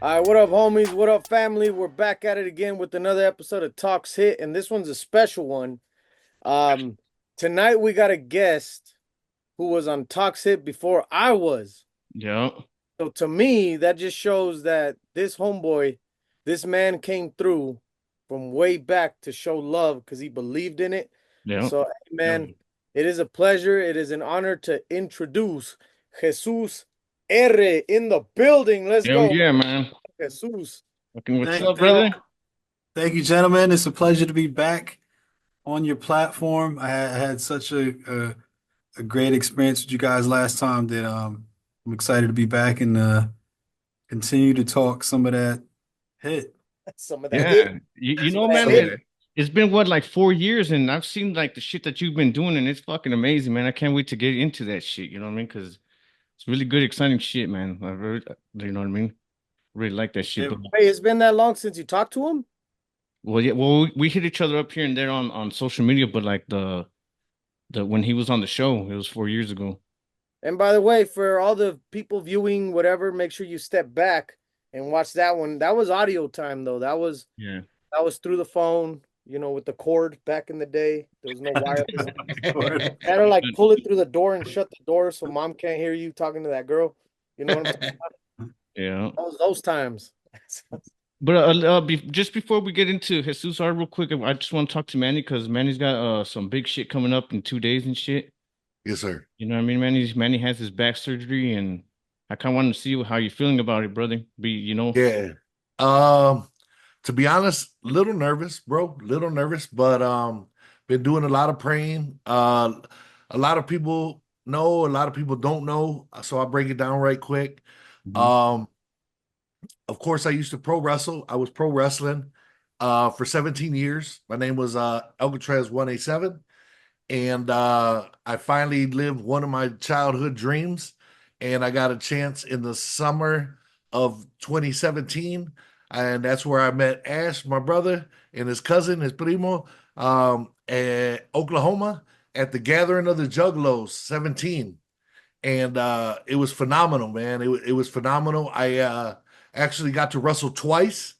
All right, what up, homies? What up, family? We're back at it again with another episode of Talks Hit, and this one's a special one. Um, Tonight we got a guest who was on Talks Hit before I was. Yeah, So to me, that just shows that this homeboy, this man came through from way back to show love because he believed in it. yeah. So, hey, man, it is a pleasure. It is an honor to introduce Hezues R in the building. Let's Hell go, yeah, man. Jesus. Fucking what's Thank, up, thank, brother? thank you, gentlemen. It's a pleasure to be back on your platform. I had such a great experience with you guys last time that I'm excited to be back and continue to talk some of that hit. Some of that Yeah. hit. You Some know, of that man, Some of hit. that. it's been what, like 4 years, and I've seen like the shit that you've been doing, and it's fucking amazing, man. I can't wait to get into that shit, you know what I mean? Because it's really good, exciting shit, man. You know what I mean? Really like that shit. It, But Wait, it's been that long since you talked to him? well, yeah, well, we hit each other up here and there on social media, but like the when he was on the show, it was 4 years ago. And by the way, for all the people viewing whatever, make sure you step back and watch that one. That was audio time though. Yeah. That was through the phone, with the cord back in the day. There was no wireless. Had to like pull it through the door and shut the door so mom can't hear you talking to that girl. You know what I'm saying? Yeah. Those times. But just before we get into Hezues R real quick, I just want to talk to Manny because Manny's got some big shit coming up in 2 days and shit. Yes, sir. You know what I mean? Manny has his back surgery, and I kind of wanted to see how you're feeling about it, brother. Yeah. Um, to be honest, little nervous, bro. Little nervous, but been doing a lot of praying. A lot of people know, a lot of people don't know. So I'll break it down right quick. Mhm. Um, of course, I used to pro wrestle. I was pro wrestling for 17 years. My name was Alcatraz 187. And I finally lived one of my childhood dreams, and I got a chance in the summer of 2017, and that's where I met Ash, my brother, and his cousin, his primo, at Oklahoma at the Gathering of the Juggalos 17, and it was phenomenal, man. It was phenomenal. I actually got to wrestle twice,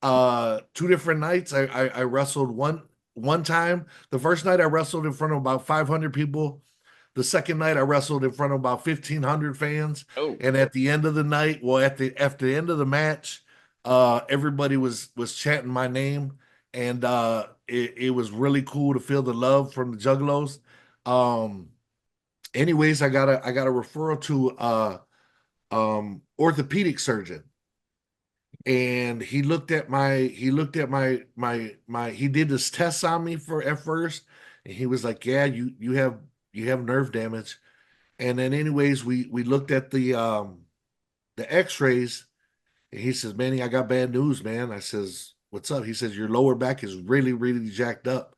two different nights. I wrestled one time. The first night I wrestled in front of about 500 people. The second night I wrestled in front of about 1,500 fans. Oh, And at the end of the night, well, after the end of the match, everybody was chanting my name, and it was really cool to feel the love from the Juggalos. Um, Anyways, I got a referral to orthopedic surgeon, and he looked at my he did this test on me for at first, and he was like, yeah, you have nerve damage. And then anyways, we looked at the x-rays, and he says, Manny, I got bad news, man. I says, what's up? He says, your lower back is really, really jacked up.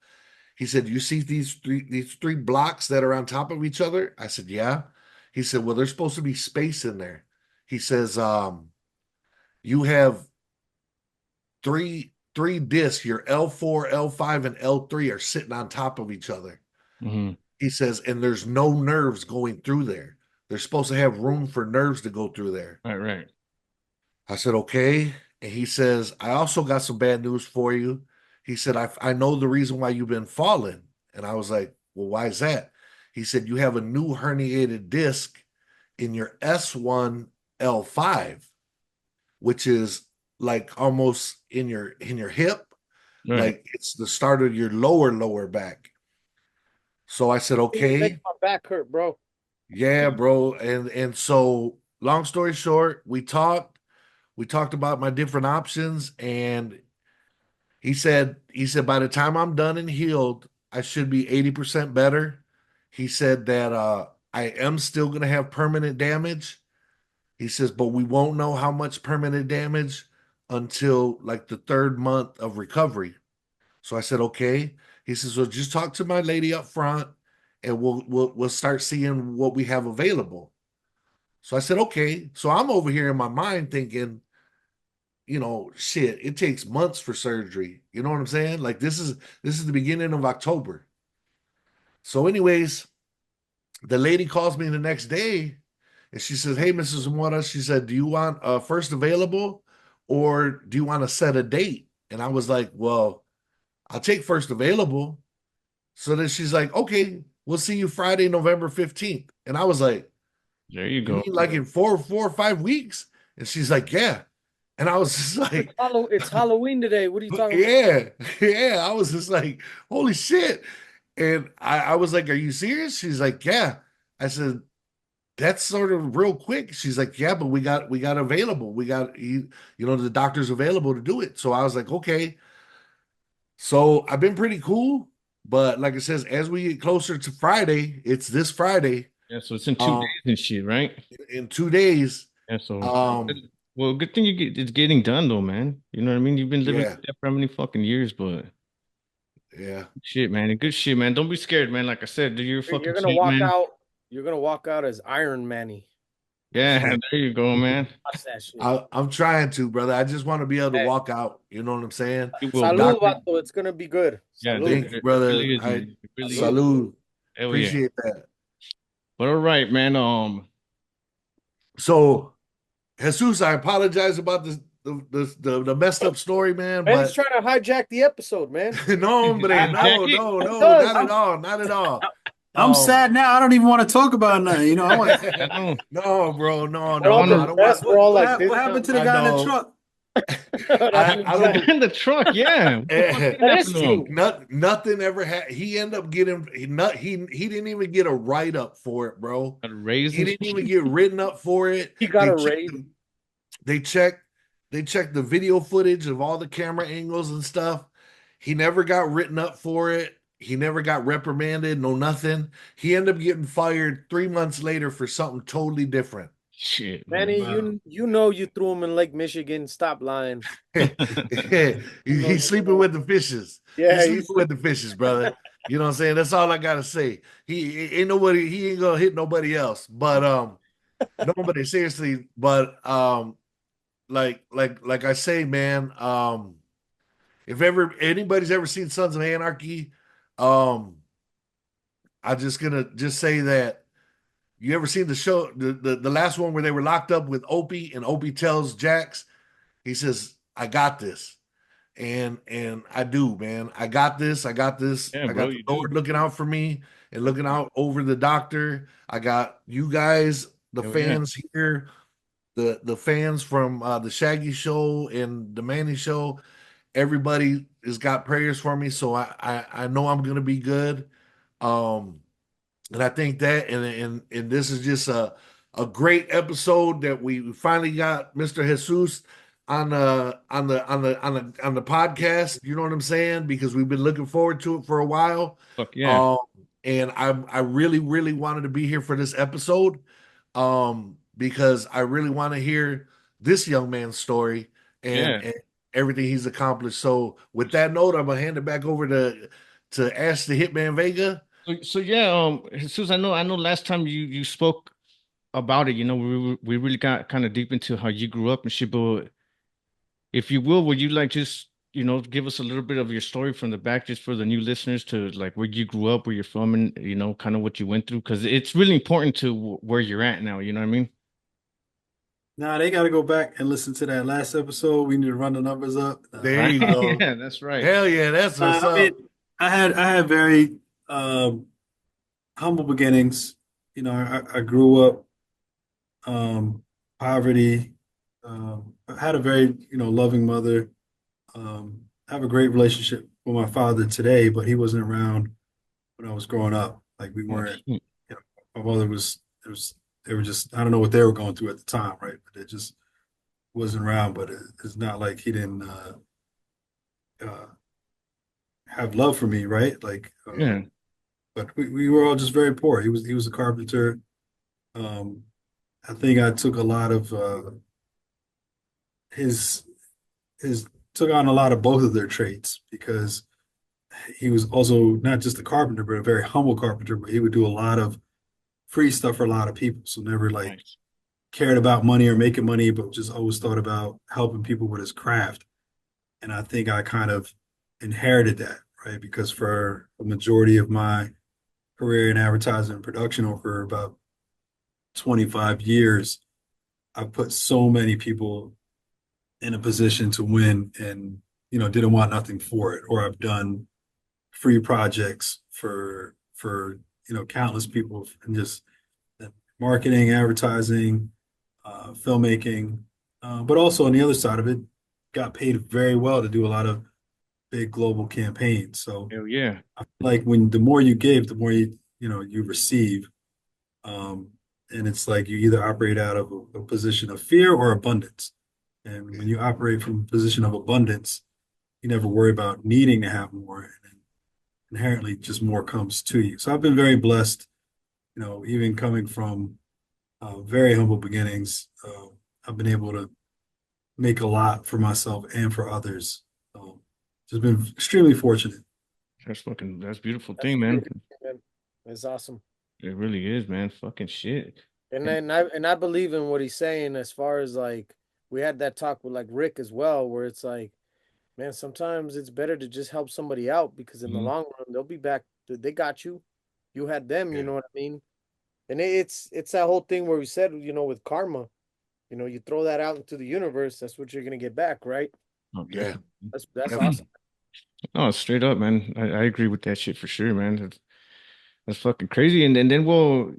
He said, you see these three blocks that are on top of each other? I said, yeah. He said, well, there's supposed to be space in there. He says, you have three discs, your L4, L5, and L3 are sitting on top of each other. hmm. He says, and there's no nerves going through there. They're supposed to have room for nerves to go through there. Right, right. I said, okay. And he says, I also got some bad news for you. He said, I know the reason why you've been falling. And I was like, well, why is that? He said, you have a new herniated disc in your S1 L5, which is like almost in your hip, Right. like it's the start of your lower back. So I said, It makes okay, my back hurt, bro. yeah, bro. And so long story short, we talked about my different options, and he said by the time I'm done and healed, I should be 80% better. He said that I am still gonna have permanent damage. He says, but we won't know how much permanent damage until like the third month of recovery. So I said, okay. He says, well, just talk to my lady up front, and we'll start seeing what we have available. So I said, okay. So I'm over here in my mind thinking, shit, it takes months for surgery. You know what I'm saying? Like this is the beginning of October. So, anyways, the lady calls me the next day, and she says, hey, Mrs. Zamora, she said, do you want first available? or do you want to set a date? And I was like, well, I'll take first available. So then she's like, okay, we'll see you Friday, November 15th. And I was like, There you you go. mean like in 4 or 5 weeks? And she's like, yeah. And I was just like, It's Halloween today. What are you talking about? yeah, yeah. I was just like, holy shit. And I was like, are you serious? She's like, yeah. I said, that's sort of real quick. She's like, yeah, but we got available. The doctor's available to do it. So I was like, okay. So I've been pretty cool. But like it says, as we get closer to Friday, it's this Friday, Yeah, so it's in 2 days um, and shit, right? in 2 days. Yeah, so Um, well, good thing it's getting done though, man. You know what I mean? You've been living yeah, like that for how many fucking years, but yeah. shit, man, good shit, man. Don't be scared, man. Like I said, do your You're fucking gonna shit, walk man. out. You're gonna walk out as Iron Manny. Yeah, there you go, man. Watch that shit. I'm trying to, brother. I just want to be able to Hey, walk out. You know what I'm saying? You will, The man. salud, doctor, vato. It's gonna be good. Yeah, Salud. dude, thank you, it brother. really is, I man. It really Salud. is. salute. Hell yeah. Appreciate that. But all right, man. So, Jesus, I apologize about the messed up story, man. Man, he's But trying to hijack the episode, man. no, hombre, no, Jackie. no, no, Does. not at all, not at all. I'm Um, sad now. I don't even want to talk about nothing. I want. I know. no, bro, no, We're I no, all want no. I don't want. depressed. We're all like this. What happened to the I guy in the know. truck? That's I don't. in the truck, yeah. What the fuck didn't That happen is to true. him? Nothing ever had. He ended up getting he didn't even get a write up for it, bro. Got a raise He and didn't even shit. get written up for it. He got They a checked raise. they checked they checked the video footage of all the camera angles and stuff. He never got written up for it. He never got reprimanded, no nothing. He ended up getting fired 3 months later for something totally different. Shit, man. Manny, Wow. you know you threw him in Lake Michigan. Stop lying. He's sleeping with the fishes. Yeah, He's sleeping with the fishes, brother. You know what I'm saying? That's all I gotta say. He ain't gonna hit nobody else. But nobody seriously, but like I say, man, if ever anybody's ever seen Sons of Anarchy, um, I'm just gonna just say that you ever seen the show, the last one where they were locked up with Opie and Opie tells Jax, he says, I got this. And I do, man. I got this. I got this. Yeah, I bro, got the you do. Lord looking out for me and looking out over the doctor. I got you guys, the Hell yeah. fans here, the fans from the Shaggy Show and the Manny Show. Everybody has got prayers for me, so I know I'm gonna be good. Um, and I think that and this is just a great episode that we finally got Mr. Jesus on the podcast. You know what I'm saying? Because we've been looking forward to it for a while. Fuck yeah. Um, and I really, really wanted to be here for this episode. Because I really want to hear this young man's story Yeah. and everything he's accomplished. So with that note, I'm gonna hand it back over to Ash the Hitman Vega. So yeah, Jesus, I know last time you spoke about it, we really got kind of deep into how you grew up and shit, but if you will, would you like just, give us a little bit of your story from the back just for the new listeners to like where you grew up, where you're from, and kind of what you went through? Because it's really important to where you're at now, you know what I mean? Nah, they got to go back and listen to that last episode. We need to run the numbers up. There Right? you go. Yeah, that's right. Hell yeah, that's what's I mean, up. I had very humble beginnings. I grew up poverty. I had a very loving mother. I have a great relationship with my father today, but he wasn't around when I was growing up. Like we Oh, weren't. shit. My mother was. It was. They were just. I don't know what they were going through at the time, right? But it just wasn't around. But it's not like he didn't uh, have love for me, right? Like, Yeah. but we were all just very poor. He was a carpenter. Um, I think I took a lot of his his took on a lot of both of their traits because he was also not just a carpenter, but a very humble carpenter. But he would do a lot of free stuff for a lot of people. So never like Nice. cared about money or making money, but just always thought about helping people with his craft. And I think I kind of inherited that, right? Because for a majority of my career in advertising and production over about 25 years, I've put so many people in a position to win and, didn't want nothing for it. Or I've done free projects for, countless people and just marketing, advertising, filmmaking, but also on the other side of it, got paid very well to do a lot of big global campaigns. So Hell yeah. I feel like when the more you give, the more you receive. Um, and it's like you either operate out of a position of fear or abundance. And when you operate from a position of abundance, you never worry about needing to have more. And inherently, just more comes to you. So I've been very blessed, even coming from very humble beginnings. I've been able to make a lot for myself and for others. Just been extremely fortunate. That's a beautiful That's thing, man. great, man. That's awesome. It really is, man. Fucking shit. And And then I believe in what he's saying as far as like we had that talk with like Rick as well, where it's like, man, sometimes it's better to just help somebody out because in the mhm. long run they'll be back. They got you. You had them, you Yeah. know what I mean? And it's that whole thing where we said, with karma, you throw that out into the universe, that's what you're gonna get back, right? Oh, Yeah. definitely. That's Definitely. awesome. No, straight up, man. I agree with that shit for sure, man. That's fucking crazy. And then well,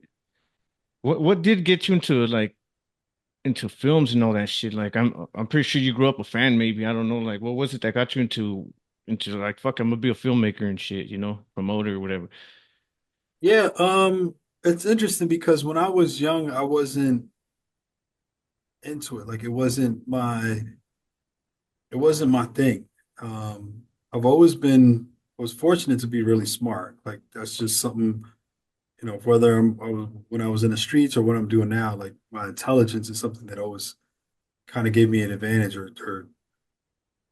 what did get you into like into films and all that shit? Like I'm pretty sure you grew up a fan, maybe. I don't know. Like what was it that got you into like fuck, I'm gonna be a filmmaker and shit, promoter or whatever. Yeah, it's interesting because when I was young, I wasn't into it. Like it wasn't my thing. I've always been was fortunate to be really smart. Like that's just something, whether when I was in the streets or what I'm doing now, like my intelligence is something that always kind of gave me an advantage or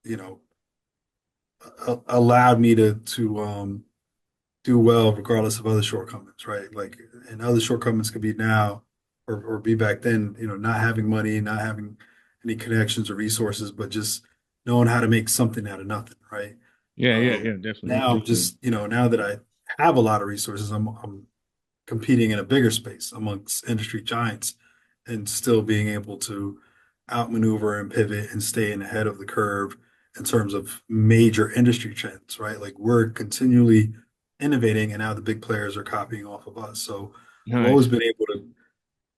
you know, allowed me to do well regardless of other shortcomings, right? Like, and other shortcomings could be now or be back then, not having money, not having any connections or resources, but just knowing how to make something out of nothing, right? Yeah, yeah, Um, yeah, definitely. now just, now that I have a lot of resources, I'm competing in a bigger space amongst industry giants and still being able to outmaneuver and pivot and stay in ahead of the curve in terms of major industry trends, right? Like we're continually innovating and now the big players are copying off of us. So I've always Nice. been able to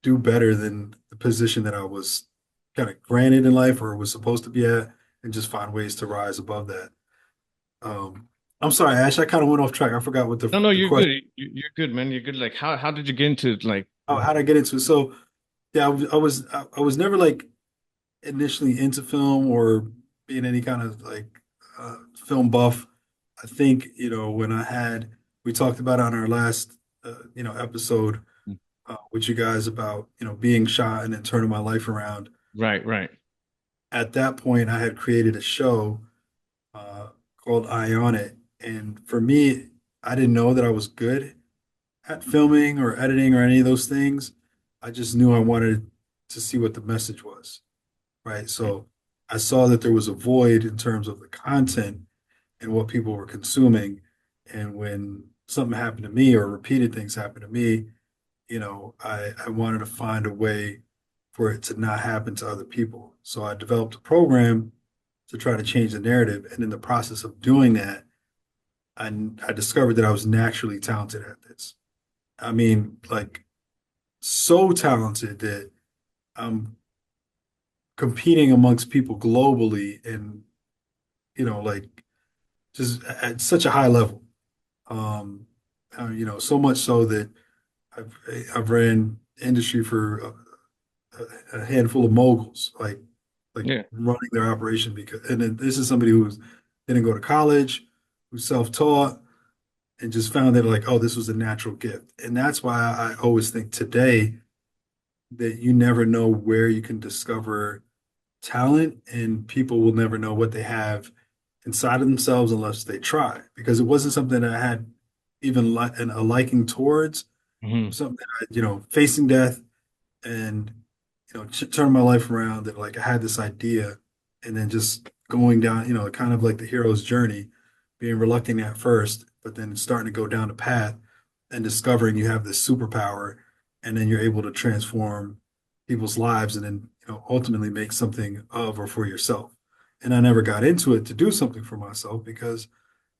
do better than the position that I was kind of granted in life or was supposed to be at and just find ways to rise above that. Um, I'm sorry, Ash, I kind of went off track. I forgot what No, no, the you're question. good. You're good, man. You're good. Like how did you get into like Oh, how did I get into it? So yeah, I was never like initially into film or being any kind of like film buff. I think, when we talked about on our last, episode with you guys about, being shot and then turning my life around. right, right. At that point, I had created a show uh, called Eye on It. And for me, I didn't know that I was good at filming or editing or any of those things. I just knew I wanted to see what the message was, right? So I saw that there was a void in terms of the content and what people were consuming. And when something happened to me or repeated things happened to me, I wanted to find a way for it to not happen to other people. So I developed a program to try to change the narrative. And in the process of doing that, I discovered that I was naturally talented at this. I mean, like so talented that I'm competing amongst people globally and, like just at such a high level. Um, so much so that I've I've ran industry for a handful of moguls, like Yeah. running their operation because, and then this is somebody who didn't go to college, who's self-taught, and just found that like, oh, this was a natural gift, and that's why I always think today that you never know where you can discover talent, and people will never know what they have inside of themselves unless they try, because it wasn't something that I had even a liking towards. It Hmm. was something that facing death and turning my life around, that like I had this idea and then just going down, kind of like the hero's journey, being reluctant at first, but then starting to go down the path and discovering you have this superpower, and then you're able to transform, people's lives and then, ultimately make something of or for yourself. And I never got into it to do something for myself because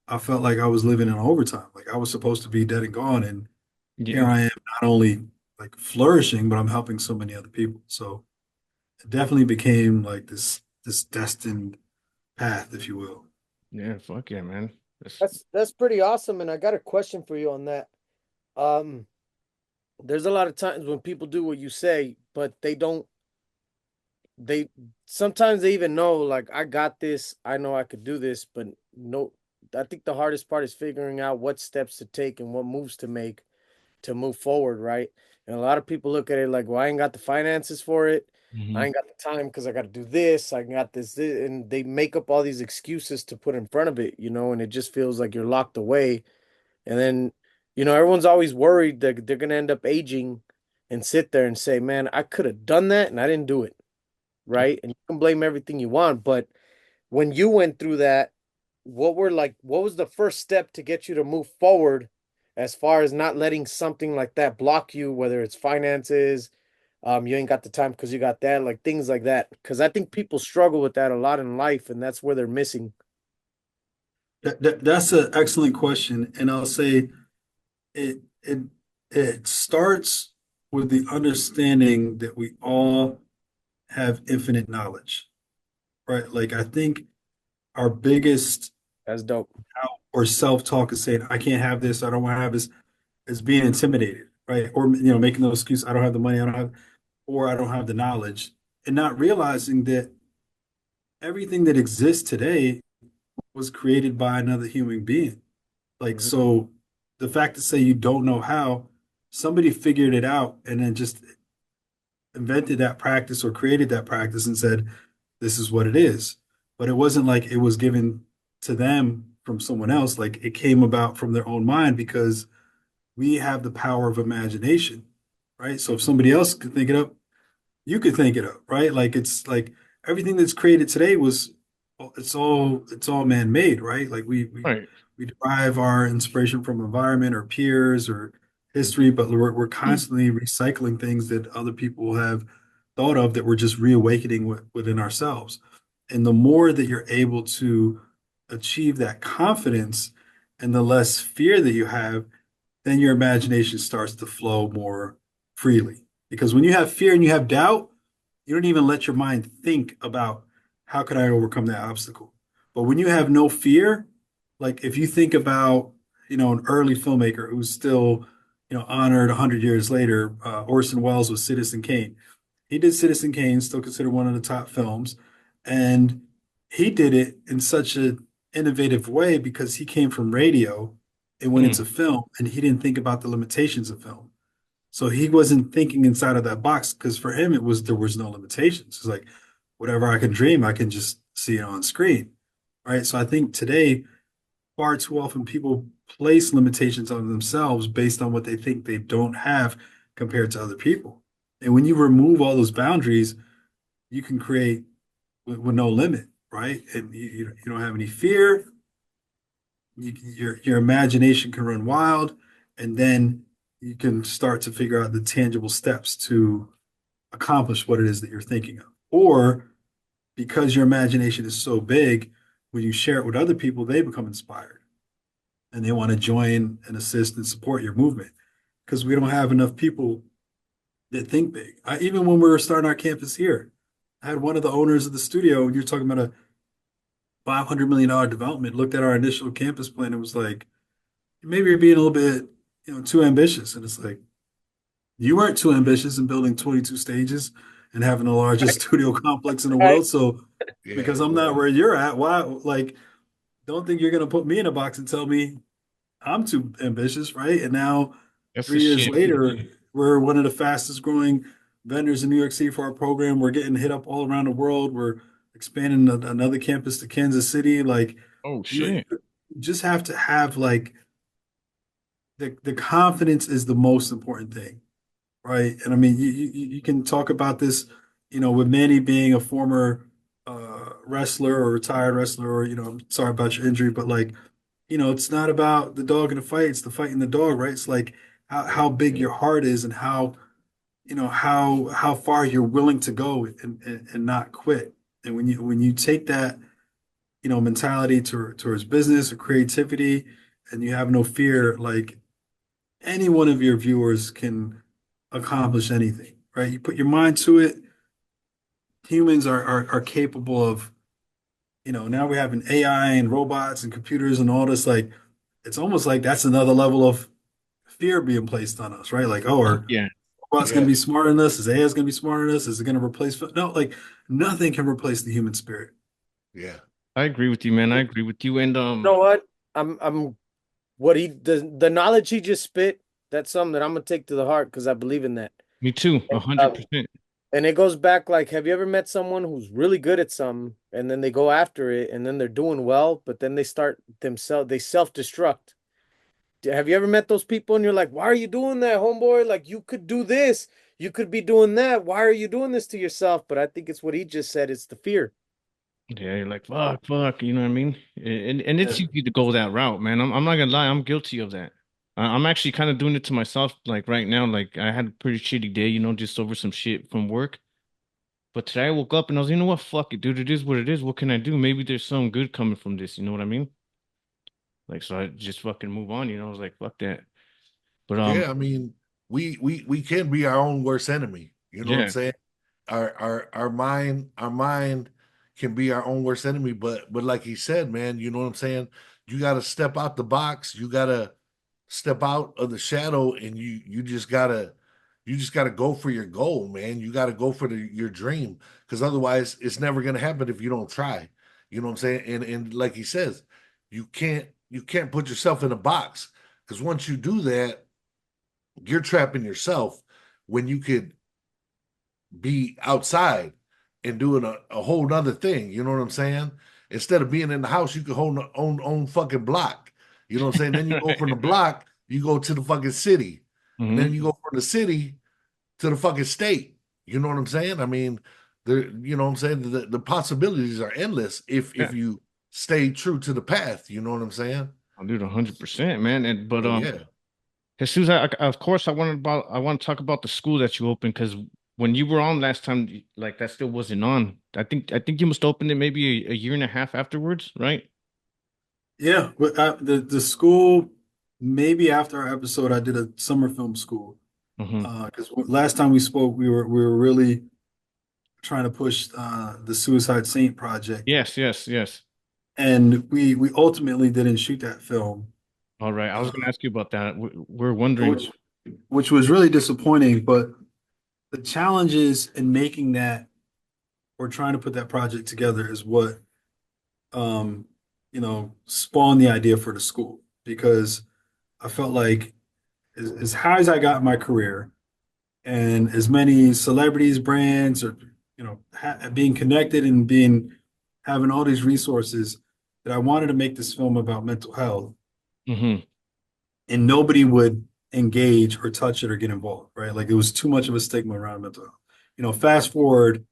I felt like I was living in overtime. Like I was supposed to be dead and gone. And here Yeah. I am not only like flourishing, but I'm helping so many other people. So it definitely became like this destined path, if you will. Yeah. Fuck yeah, man. That's That's pretty awesome, and I got a question for you on that. Um, there's a lot of times when people do what you say, but they don't. They sometimes they even know, like, I got this. I know I could do this, but no. I think the hardest part is figuring out what steps to take and what moves to make to move forward, right? And a lot of people look at it like, well, I ain't got the finances for it. I Mhm. ain't got the time because I got to do this. I got this, and they make up all these excuses to put in front of it, and it just feels like you're locked away. And then, everyone's always worried that they're gonna end up aging and sit there and say, man, I could have done that and I didn't do it, right? And you can blame everything you want, but when you went through that, what was the first step to get you to move forward as far as not letting something like that block you, whether it's finances, you ain't got the time because you got that, like things like that. Because I think people struggle with that a lot in life, and that's where they're missing. That's an excellent question. And I'll say it it it starts with the understanding that we all have infinite knowledge, right? Like I think our biggest That's dope. doubt or self-talk is saying, I can't have this, I don't want to have this, is being intimidated, right? Or making those excuses, I don't have the money, I don't have, or I don't have the knowledge, and not realizing that everything that exists today was created by another human being. Like, Mhm. so the fact to say you don't know how, somebody figured it out and then just invented that practice or created that practice and said, this is what it is. But it wasn't like it was given to them from someone else. Like it came about from their own mind because we have the power of imagination, right? So if somebody else could think it up, you could think it up, right? Like it's like everything that's created today was it's all man-made, right? Like right. we derive our inspiration from environment or peers or history, but we're constantly recycling things that other people have thought of that we're just reawakening within ourselves. And the more that you're able to achieve that confidence and the less fear that you have, then your imagination starts to flow more freely. Because when you have fear and you have doubt, you don't even let your mind think about how can I overcome that obstacle. But when you have no fear, like if you think about, an early filmmaker who's still, honored 100 years later, Orson Welles with Citizen Kane. He did Citizen Kane, still considered one of the top films, and he did it in such an innovative way because he came from radio and went Mm. into film, and he didn't think about the limitations of film. So he wasn't thinking inside of that box because for him it was there was no limitations. It's like whatever I can dream, I can just see it on screen, right? So I think today far too often people place limitations on themselves based on what they think they don't have compared to other people. And when you remove all those boundaries, you can create with no limit, right? And you don't have any fear. Your imagination can run wild, and then you can start to figure out the tangible steps to accomplish what it is that you're thinking of. Or because your imagination is so big, when you share it with other people, they become inspired and they want to join and assist and support your movement because we don't have enough people that think big. Even when we were starting our campus here, I had one of the owners of the studio, and you're talking about a $500 million development, looked at our initial campus plan and was like, maybe you're being a little bit, too ambitious. And it's like, you weren't too ambitious in building 22 stages and having the largest studio complex in the Right. world. So Yeah, because I'm not where you're at, why, like, don't think you're going to put me in a box and tell me I'm too ambitious, right? And now, That's the 3 years shit. later, we're one of the fastest growing vendors in New York City for our program. We're getting hit up all around the world. We're expanding another campus to Kansas City. Like, Oh you shit. just have to have like the confidence is the most important thing, right? And I mean, you can talk about this, with Manny being a former wrestler or retired wrestler, or I'm sorry about your injury, but like it's not about the dog in the fight, it's the fight in the dog, right? It's like how yeah, big your heart is and how how far you're willing to go and not quit. And when you take that, mentality towards business or creativity, and you have no fear, like any one of your viewers can accomplish anything, right? You put your mind to it. Humans are capable of, now we have an AI and robots and computers and all this. Like, it's almost like that's another level of fear being placed on us, right? Like, oh, are Yeah, robots going Yeah, to be smarter than us? Is AI going to be smarter than us? Is it going to replace? No, like nothing can replace the human spirit. yeah, I agree with you, man. I agree with you. And You know what? I'm what he the knowledge he just spit. That's something that I'm gonna take to the heart because I believe in that. me too, And, 100%. and it goes back like, have you ever met someone who's really good at something and then they go after it and then they're doing well, but then they self-destruct. Have you ever met those people and you're like, why are you doing that, homeboy? Like you could do this, you could be doing that. Why are you doing this to yourself? But I think it's what he just said. It's the fear. Yeah, you're like, fuck, fuck, you know what I mean? And Yeah. it's easy to go that route, man. I'm not gonna lie, I'm guilty of that. I'm actually kind of doing it to myself, like right now. Like I had a pretty shitty day, just over some shit from work. But today I woke up and I was, you know what, fuck it, dude. It is what it is. What can I do? Maybe there's some good coming from this. You know what I mean? Like, so I just fucking move on. I was like, fuck that. But yeah. I mean, we can be our own worst enemy. You know what I'm yeah. saying? Our mind can be our own worst enemy. But like he said, man, you know what I'm saying? You got to step out the box. You got to step out of the shadow, and you just gotta go for your goal, man. You got to go for your dream, because otherwise it's never gonna happen if you don't try. You know what I'm saying? And like he says, you can't put yourself in a box, because once you do that, you're trapping yourself when you could be outside and doing a whole nother thing. You know what I'm saying? Instead of being in the house, you could hold own fucking block. You know what I'm saying? Then you go from the block, you go to the fucking city, and then Hmm. you go from the city to the fucking state. You know what I'm saying? I mean, you know what I'm saying? The possibilities are endless if Yeah. you stay true to the path. You know what I'm saying? I'll do it 100%, man. And but So yeah. Jesus, of course, I want to talk about the school that you opened because when you were on last time, like that still wasn't on. I think you must open it maybe a year and a half afterwards, right? Yeah, but the school, maybe after our episode, I did a summer film school. Hmm. Because last time we spoke, we were really trying to push the Suicide Saint project, Yes, yes, yes. and we ultimately didn't shoot that film, All right. I was uh, going to ask you about that. We're wondering. which which was really disappointing. But the challenges in making that or trying to put that project together is what um, spawned the idea for the school because I felt like as high as I got in my career and as many celebrities, brands, or being connected and being having all these resources that I wanted to make this film about mental health, Hmm. and nobody would engage or touch it or get involved, right? Like it was too much of a stigma around mental health. Fast forward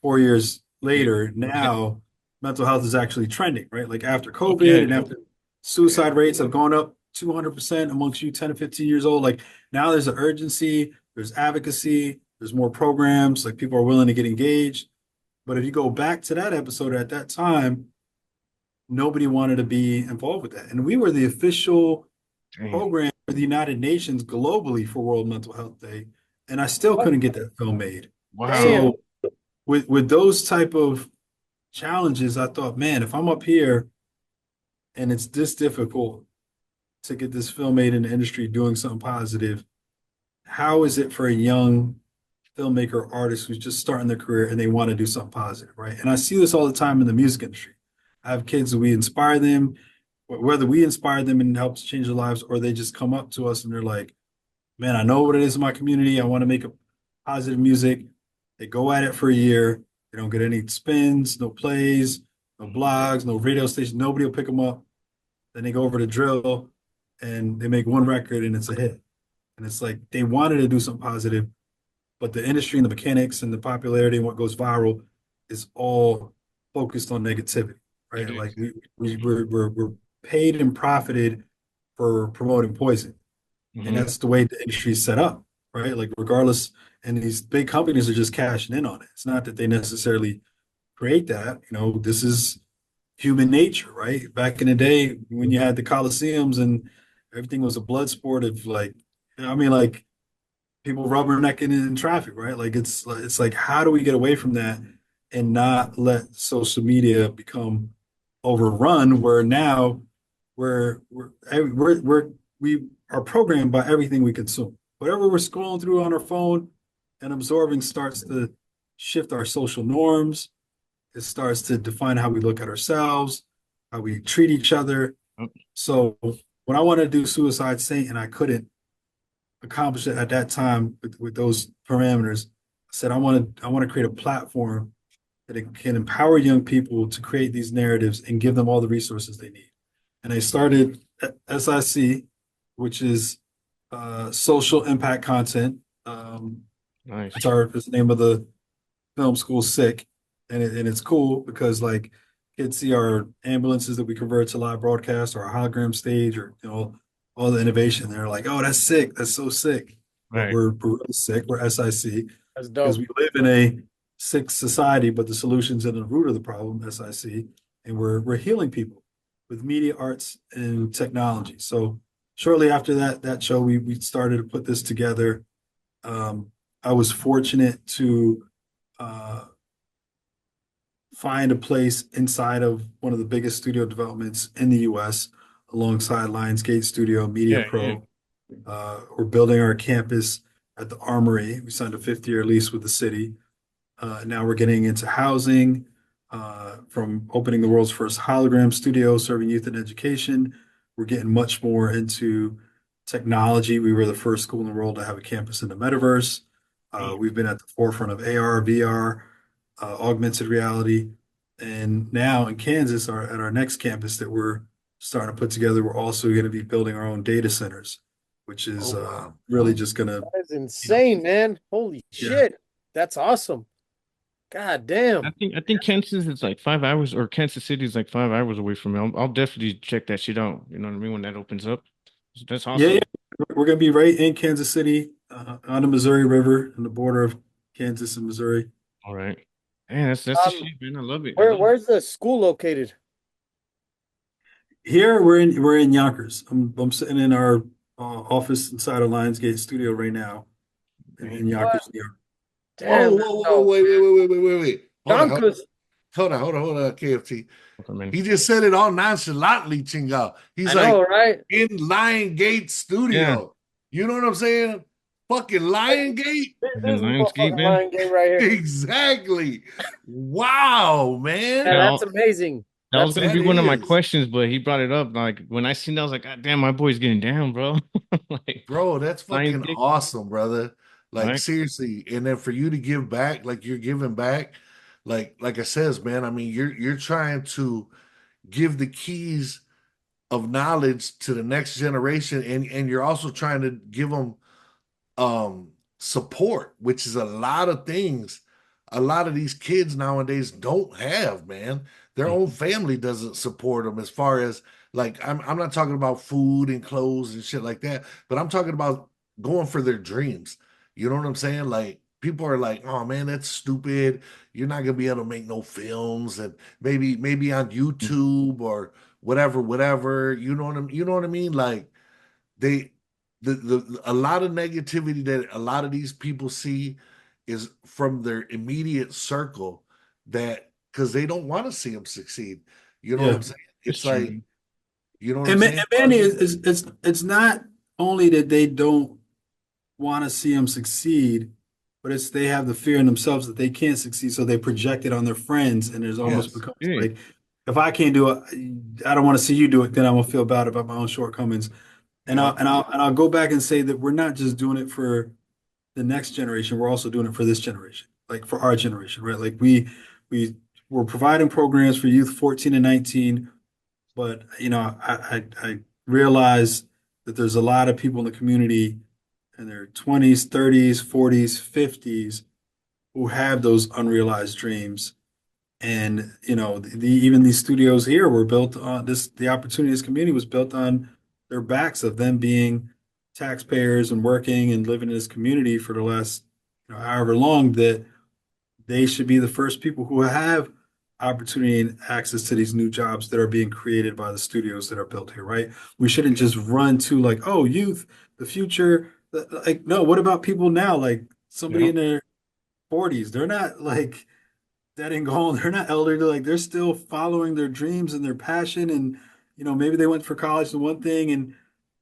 4 years Yeah. later, Yeah. now mental health is actually trending, right? Like after Oh, yeah. COVID and after Yeah. suicide rates have gone up 200% amongst you 10 to 15 years old. Like now there's an urgency, there's advocacy, there's more programs, like people are willing to get engaged. But if you go back to that episode at that time, nobody wanted to be involved with that. And we were the official Damn. program for the United Nations globally for World Mental Health Day. And I still couldn't get that film made. Wow. Damn. So with those type of challenges, I thought, man, if I'm up here and it's this difficult to get this film made in the industry doing something positive, how is it for a young filmmaker or artist who's just starting their career and they want to do something positive, right? And I see this all the time in the music industry. I have kids, we inspire them, whether we inspire them and helps change their lives, or they just come up to us and they're like, man, I know what it is in my community. I want to make a positive music. They go at it for a year. They don't get any spins, no plays, no blogs, no radio station. Nobody will pick them up. Then they go over to drill and they make one record and it's a hit. And it's like they wanted to do something positive, but the industry and the mechanics and the popularity and what goes viral is all focused on negativity, It right? Like is. we're paid and profited for promoting poison, and Hmm. that's the way the industry is set up, right? Like regardless and these big companies are just cashing in on it. It's not that they necessarily create that. This is human nature, right? Back in the day when you had the Colosseums and everything was a blood sport of like, I mean, like people rubbernecking in traffic, right? Like it's like how do we get away from that and not let social media become overrun? Where now we are programmed by everything we consume. Whatever we're scrolling through on our phone and absorbing starts to shift our social norms. It starts to define how we look at ourselves, how we treat each other. So when I wanted to do Suicide Saint and I couldn't accomplish it at that time with those parameters, I said I want to create a platform that it can empower young people to create these narratives and give them all the resources they need. And I started SIC, which is social impact content. Nice. It's the name of the film school, Sick, and it's cool because like kids see our ambulances that we convert to live broadcast or a hologram stage or all the innovation. They're like, oh, that's sick. That's so sick. But Right. we're really sick. We're SIC That's because dope. we live in a sick society, but the solution's in the root of the problem, SIC, and we're healing people with media arts and technology. So shortly after that show, we started to put this together. Um, I was fortunate to uh, find a place inside of one of the biggest studio developments in the US alongside Lionsgate Studio, Media Yeah, yeah. Pro. We're building our campus at the Armory. We signed a 50-year lease with the city. Now we're getting into housing, from opening the world's first hologram studio serving youth and education. We're getting much more into technology. We were the first school in the world to have a campus in the metaverse. We've been at the forefront of AR, VR, augmented reality. And now in Kansas, at our next campus that we're starting to put together, we're also going to be building our own data centers, which is Oh wow. really just going to, That is you know, insane, man. Holy yeah. shit. That's awesome. God damn. I think Kansas is like 5 hours, or Kansas City is like 5 hours away from me. I'll definitely check that shit out. You know what I mean? When that opens up, that's Yeah, yeah. awesome. We're going to be right in Kansas City, on the Missouri River, on the border of Kansas and Missouri. All right. Man, that's the Um, shit, man. I love it. I love it. where's the school located? Here we're in Yonkers. I'm sitting in our office inside of Lionsgate Studio right now in Man. What? Yonkers, New York. Damn, Whoa, that's whoa, whoa, dope. wait. Yonkers. Hold on, KFT. Okay, man. He just said it all nonchalantly, Chinga. I He's know, like right? in Lion Gate Yeah, Studio. You know what I'm saying? Fucking Lion Gate. the This is Lionsgate, motherfucking man. Lion Game right here. Exactly. Wow, Yeah, man. Yeah, that's amazing. that was That's gonna amazing. be That one of my is. questions, but he brought it up. Like when I seen that, I was like, God damn, my boy's getting down, bro. Like Bro, that's fucking Lionsgate, awesome, brother. Like right? seriously. And then for you to give back, like you're giving back, like I says, man, I mean, you're trying to give the keys of knowledge to the next generation, and you're also trying to give them support, which is a lot of things a lot of these kids nowadays don't have, man. Their own Mhm. family doesn't support them as far as like I'm not talking about food and clothes and shit like that, but I'm talking about going for their dreams. You know what I'm saying? Like people are like, "Oh man, that's stupid. You're not gonna be able to make no films and maybe on YouTube or whatever. You know what I mean? Like they the a lot of negativity that a lot of these people see is from their immediate circle that because they don't want to see them succeed. You know what Yeah. I'm saying? It's It's like, true. you know what I'm And saying? Manny it's not only that they don't want to see them succeed, but it's they have the fear in themselves that they can't succeed, so they project it on their friends, and there's almost Yes. becomes Yeah, like, if I can't do it, I don't want to see you do it, then I'm gonna feel bad about my own shortcomings. And I'll Yep. and I'll and I'll go back and say that we're not just doing it for the next generation, we're also doing it for this generation, like for our generation, right? Like we we're providing programs for youth 14 and 19, but I realize that there's a lot of people in the community in their 20s, 30s, 40s, 50s who have those unrealized dreams. And even these studios here were built on this. The opportunity of this community was built on their backs of them being taxpayers and working and living in this community for the last however long, that they should be the first people who have opportunity and access to these new jobs that are being created by the studios that are built here, right? We shouldn't just run to like, oh, youth, the future. Like, no, what about people now? Like somebody Yeah. in their 40s, they're not like dead and gone. They're not elderly. Like they're still following their dreams and their passion. And, maybe they went for college and one thing and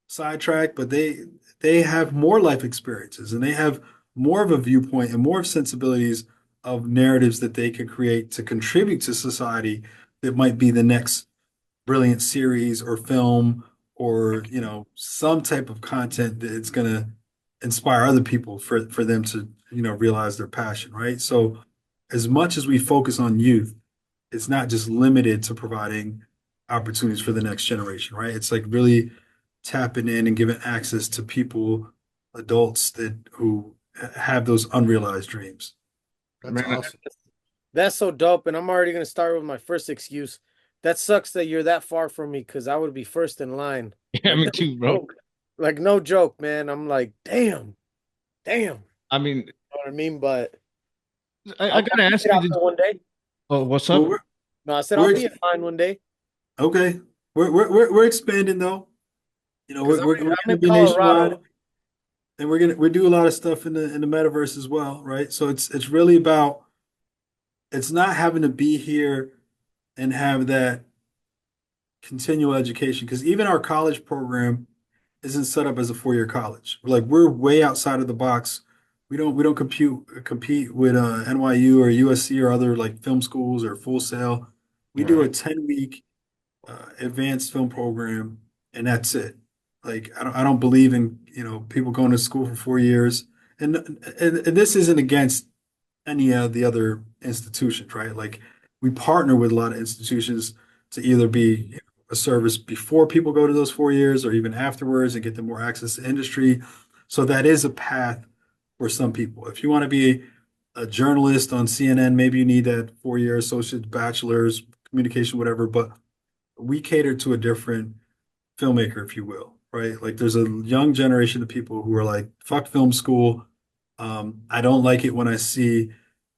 sidetracked, but they have more life experiences and they have more of a viewpoint and more of sensibilities of narratives that they can create to contribute to society that might be the next brilliant series or film or some type of content that it's going to inspire other people for them to realize their passion, right? So as much as we focus on youth, it's not just limited to providing opportunities for the next generation, right? It's like really tapping in and giving access to people, adults that who have those unrealized dreams. That's Man, awesome. That's so dope. And I'm already gonna start with my first excuse. That sucks that you're that far from me because I would be first in line. yeah, Like me no too, bro. joke. Like no joke, man. I'm like, damn, damn. You know I mean, what I mean? But I I'll gotta make ask it you out this. there one day. Oh, what's Well, up? No, I said I'll we're be ex- in line one day okay. We're expanding though. because We're I'm gonna in be nationwide, Colorado. and we do a lot of stuff in the metaverse as well, right? So it's really about it's not having to be here and have that continual education because even our college program isn't set up as a 4-year college. We're way outside of the box. We don't compete with NYU or USC or other like film schools or Full Sail. We do a Right. 10-week advanced film program, and that's it. Like I don't believe in people going to school for 4 years, and this isn't against any of the other institutions, right? Like we partner with a lot of institutions to either be a service before people go to those 4 years or even afterwards and get them more access to industry. So that is a path for some people. If you want to be a journalist on CNN, maybe you need that 4-year associate bachelor's communication, whatever. But we cater to a different filmmaker, if you will, right? Like there's a young generation of people who are like, fuck film school. I don't like it when I see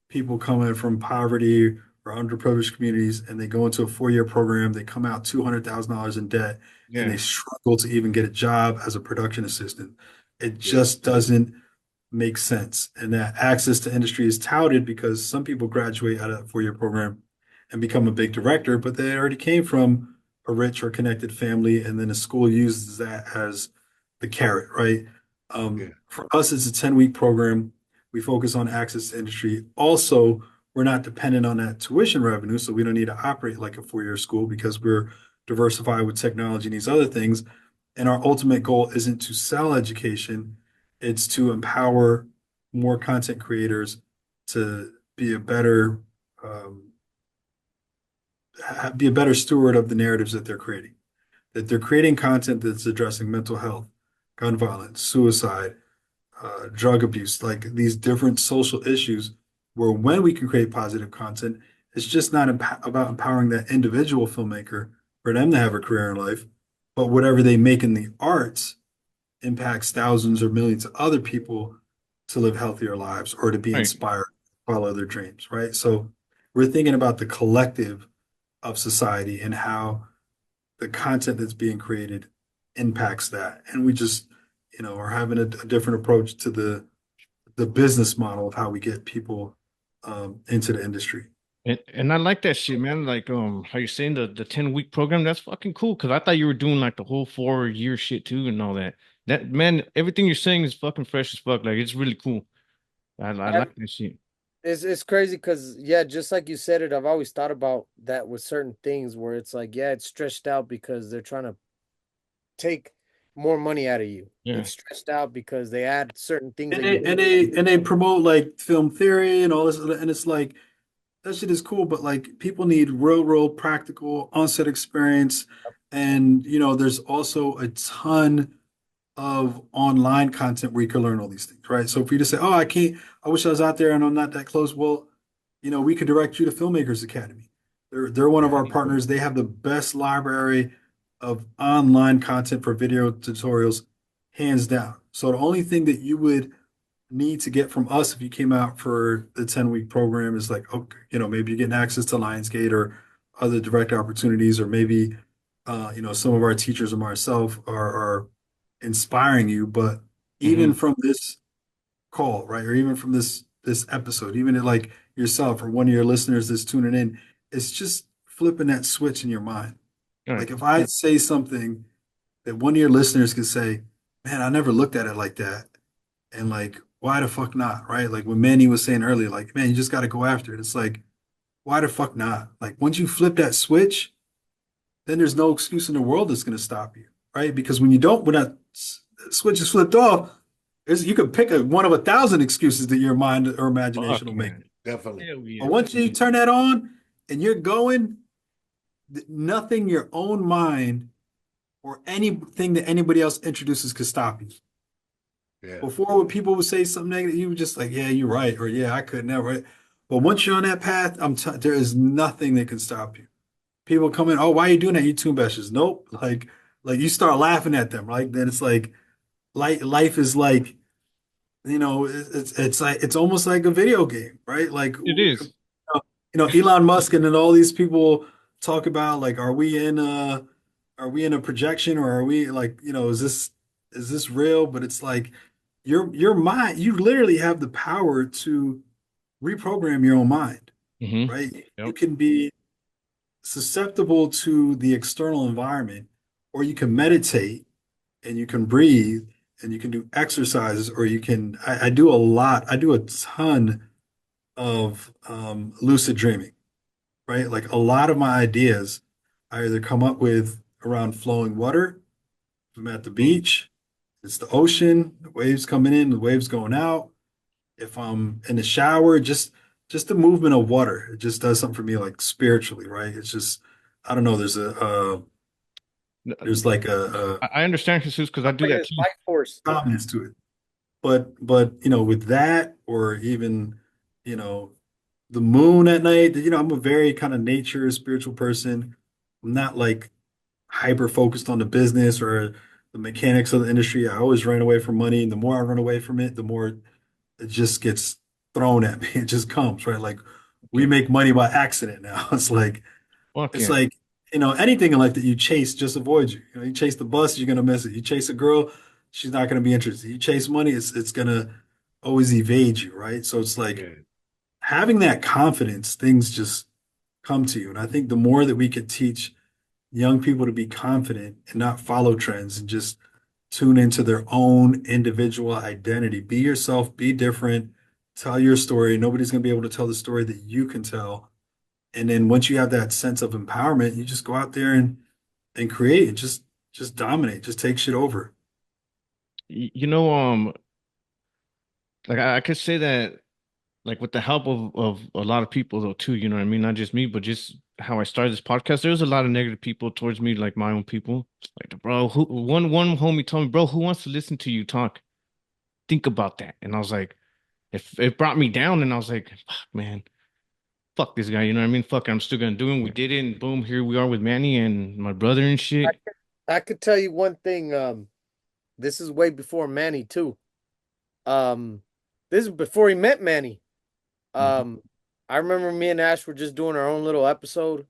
people coming from poverty or underprivileged communities and they go into a 4-year program, they come out $200,000 in debt and they Yeah. struggle to even get a job as a production assistant. It Yeah. just doesn't make sense. And that access to industry is touted because some people graduate out of that 4-year program and become a big director, but they already came from a rich or connected family, and then the school uses that as the carrot, right? Yeah. For us, it's a 10-week program. We focus on access to industry. Also, we're not dependent on that tuition revenue, so we don't need to operate like a 4-year school because we're diversified with technology and these other things. And our ultimate goal isn't to sell education, it's to empower more content creators to um, be a better steward of the narratives that they're creating. That they're creating content that's addressing mental health, gun violence, suicide, drug abuse, like these different social issues. Where when we can create positive content, it's just not about empowering that individual filmmaker for them to have a career in life, but whatever they make in the arts impacts thousands or millions of other people to live healthier lives or to be Right. inspired, follow their dreams, right? So we're thinking about the collective of society and how the content that's being created impacts that. And we just, are having a different approach to the business model of how we get people into the industry. And I like that shit, man. Like how you're saying the 10-week program, that's fucking cool. Cause I thought you were doing like the whole 4 year shit too and all that. That man, everything you're saying is fucking fresh as fuck. Like it's really cool. I I, like that shit. it's crazy because yeah, just like you said it, I've always thought about that with certain things where it's like, yeah, it's stretched out because they're trying to take more money out of you. Yeah. It's stretched out because they add certain things And that you they promote like film theory and all this, and it's like that shit is cool, but like people need real world practical on-set experience. And there's also a ton of online content where you can learn all these things, right? So for you to say, oh, I wish I was out there and I'm not that close. Well, we could direct you to Filmmakers Academy. They're one of Yeah. our partners. They have the best library of online content for video tutorials, hands down. So the only thing that you would need to get from us if you came out for the 10-week program is like, okay, maybe you're getting access to Lionsgate or other direct opportunities, or maybe, some of our teachers or myself are inspiring you. But Mm-hmm. even from this call, right, or even from this episode, even like yourself or one of your listeners that's tuning in, it's just flipping that switch in your mind. All right. Like if I say something that one of your listeners could say, man, I never looked at it like that. And like, why the fuck not? Right? Like when Manny was saying earlier, like, man, you just got to go after it. It's like, why the fuck not? Like once you flip that switch, then there's no excuse in the world that's going to stop you. Right? Because when that switch is flipped off, you could pick one of 1,000 excuses that your mind or imagination Fuck will make. yeah. Definitely. Hell But yeah. once you turn that on and you're going, nothing your own mind or anything that anybody else introduces could stop you. Yeah. Before, when people would say something negative, you were just like, "Yeah, you're right," or "Yeah, I could never." But once you're on that path, there is nothing that can stop you. People come in, "Oh, why are you doing that? You tune bashes?" Nope. Like you start laughing at them, right? Then it's like life is like, it's like it's almost like a video game, right? Like It is. Elon Musk and then all these people talk about like, are we in a projection, or are we like, is this real? But it's like your mind, you literally have the power to reprogram your own mind, Mm-hmm. right? You Yep. can be susceptible to the external environment, or you can meditate and you can breathe and you can do exercises, or I do a ton of lucid dreaming, right? Like a lot of my ideas I either come up with around flowing water. If I'm at the Mm. beach, it's the ocean, the waves coming in, the waves going out. If I'm in the shower, just the movement of water, it just does something for me, like spiritually, right? It's just, I don't know. There's like I understand, Jesus, because I do Like that this too. life force. a calmness to it. But with that, or even you know the moon at night, I'm a very kind of nature spiritual person. I'm not like hyper focused on the business or the mechanics of the industry. I always ran away from money, and the more I run away from it, the more it just gets thrown at me. It just comes, right? Like we Okay. make money by accident now. Fuck It's yeah. like, anything in life that you chase just avoids you. You chase the bus, you're gonna miss it. You chase a girl, she's not gonna be interested. You chase money, it's gonna always evade you, right? So it's like Yeah. having that confidence, things just come to you. And I think the more that we could teach young people to be confident and not follow trends and just tune into their own individual identity. Be yourself, be different, tell your story. Nobody's going to be able to tell the story that you can tell. And then once you have that sense of empowerment, you just go out there and create, and just dominate, just take shit over. You know, like I could say that, like with the help of a lot of people though too. You know what I mean? Not just me, but just how I started this podcast. There was a lot of negative people towards me, like my own people. Like, bro, who one homie told me, bro, who wants to listen to you talk? Think about that. And I was like, if it brought me down, and I was like, fuck, man, fuck this guy. You know what I mean? Fuck, I'm still gonna do it. We did it, and boom, here we are with Manny and my brother and I, shit. I could tell you one thing. This is way before Manny too. Um, this is before he met Manny. Mhm. Um, I remember me and Ash were just doing our own little episode,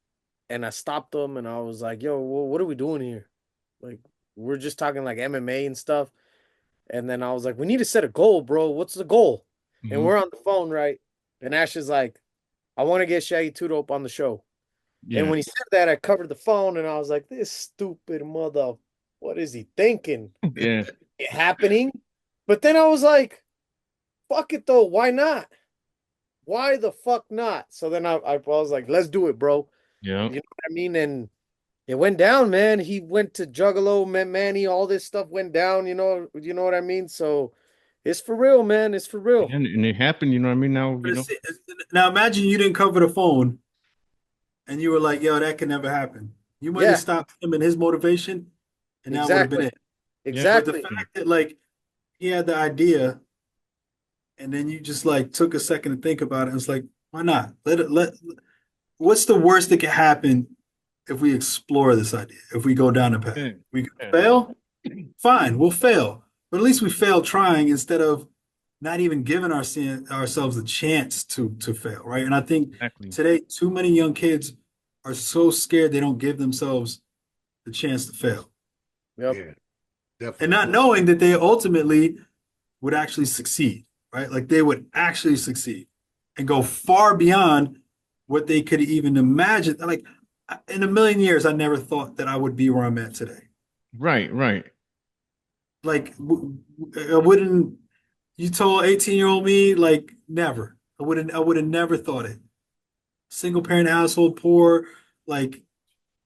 and I stopped him and I was like, "Yo, what are we doing here? Like, we're just talking like MMA and stuff." And then I was like, "We need to set a goal, bro. What's the goal?" And Mhm. we're on the phone, right? And Ash is like, "I want to get Shaggy Two Dope on the show." And Yeah. when he said that, I covered the phone and I was like, "This stupid mother, what is he thinking? Yeah. It happening?" But then I was like, "Fuck it though. Why not? Why the fuck not?" So then I was like, "Let's do it, bro." Yeah. You know what I mean? And it went down, man. He went to Juggalo, Manny, all this stuff went down, you know what I mean? So it's for real, man. It's for real. And it happened, you know what I mean? Now, But now imagine you didn't cover the phone and you were like, yo, that can never happen. You might have Yeah, stopped him and his motivation, and that would have been exactly. it. yeah. But the Exactly. fact that like he had the idea, and then you just like took a second to think about it, and it's like, why not? What's the worst that could happen if we explore this idea? If we go down the path, we could Yeah. fail. Fine, we'll fail. But at least we failed trying instead of not even giving ourselves a chance to fail, right? And I think Exactly. today too many young kids are so scared they don't give themselves the chance to fail, Yep. Yeah, and definitely. not knowing that they ultimately would actually succeed, right? Like they would actually succeed and go far beyond what they could even imagine. Like in a million years, I never thought that I would be where I'm at today. Right, right. Like I wouldn't. You told 18-year-old me like never. I would have never thought it. Single parent household, poor. Like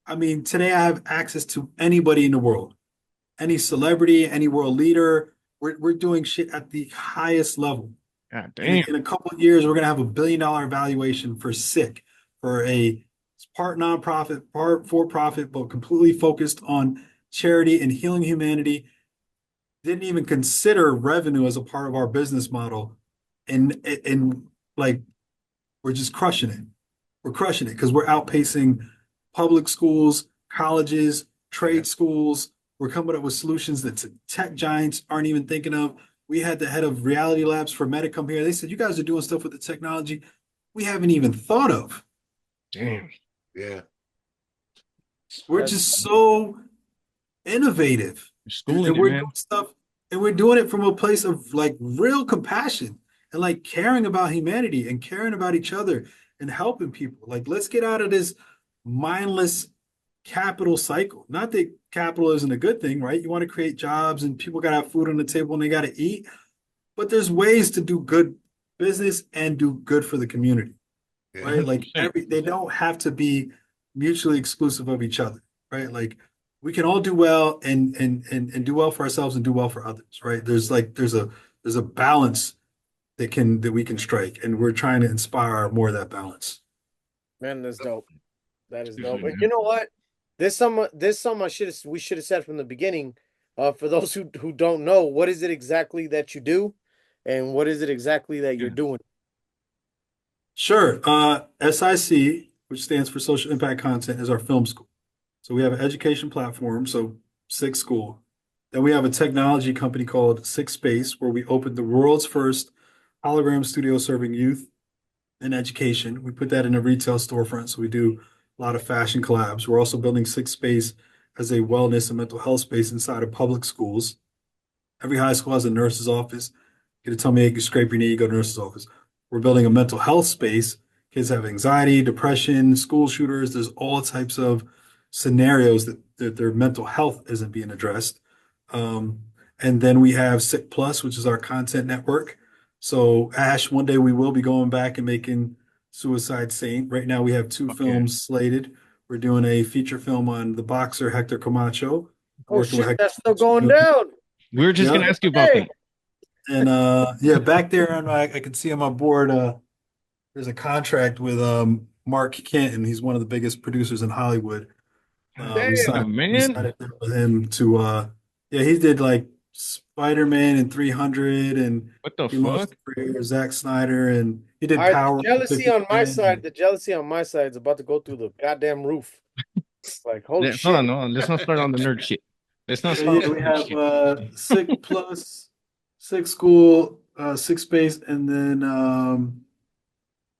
I mean, today I have access to anybody in the world, any celebrity, any world leader. We're doing shit at the highest level. God In damn. in a couple of years, we're gonna have $1 billion valuation for SICK, for a part nonprofit, part for profit, but completely focused on charity and healing humanity. Didn't even consider revenue as a part of our business model, and like we're just crushing it. We're crushing it because we're outpacing public schools, colleges, Yeah. trade schools. We're coming up with solutions that tech giants aren't even thinking of. We had the head of Reality Labs for Meta come here. They said, "You guys are doing stuff with the technology we haven't even thought of." Damn. Yeah. We're That's just so innovative, You're and schooling it, we're doing man. stuff, and we're doing it from a place of like real compassion and like caring about humanity and caring about each other and helping people. Like, let's get out of this mindless capital cycle. Not that capital isn't a good thing, right? You want to create jobs and people got to have food on the table and they got to eat, but there's ways to do good business and do good for the community, Yeah. right? Like 100%. they don't have to be mutually exclusive of each other, right? Like we can all do well and do well for ourselves and do well for others, right? There's a balance that we can strike, and we're trying to inspire more of that balance. man, that's dope. That is dope. Seriously, And you man. know what? This some I should have we should have said from the beginning. For those who don't know, what is it exactly that you do, and what is it exactly that you're Yeah. doing? Sure. SIC, which stands for Social Impact Content, is our film school. So we have an education platform, so Six School. Then we have a technology company called Six Space, where we opened the world's first hologram studio serving youth and education. We put that in a retail storefront, so we do a lot of fashion collabs. We're also building Six Space as a wellness and mental health space inside of public schools. Every high school has a nurse's office. Get a tummy ache, you scrape your knee, you go to the nurse's office. We're building a mental health space. Kids have anxiety, depression, school shooters. There's all types of scenarios that their mental health isn't being addressed. Um, and then we have Sick Plus, which is our content network. So Ash, one day we will be going back and making Suicide Saint. Right now we have two Fuck yeah. films slated. We're doing a feature film on the boxer Hector Camacho, Oh working with shit, Hector that's still going Camacho. down. We were just Yeah. gonna ask you about Hey, that. And yeah, back there, and I can see on my board, there's a contract with Mark Kent, and he's one of the biggest producers in Hollywood. God We signed damn. damn, we man. signed it with him to yeah, he did like Spider-Man and 300, and What the he launched fuck? the career of Zack Snyder, and he All did right, the Power for jealousy 50 on my side, Cent. the jealousy on my side is about to go through the goddamn roof. Like, holy Hold on, shit. no, let's not start on the nerd shit. Let's not So start yeah, on we the nerd have shit. Six Plus, Six School, Six Space, and then And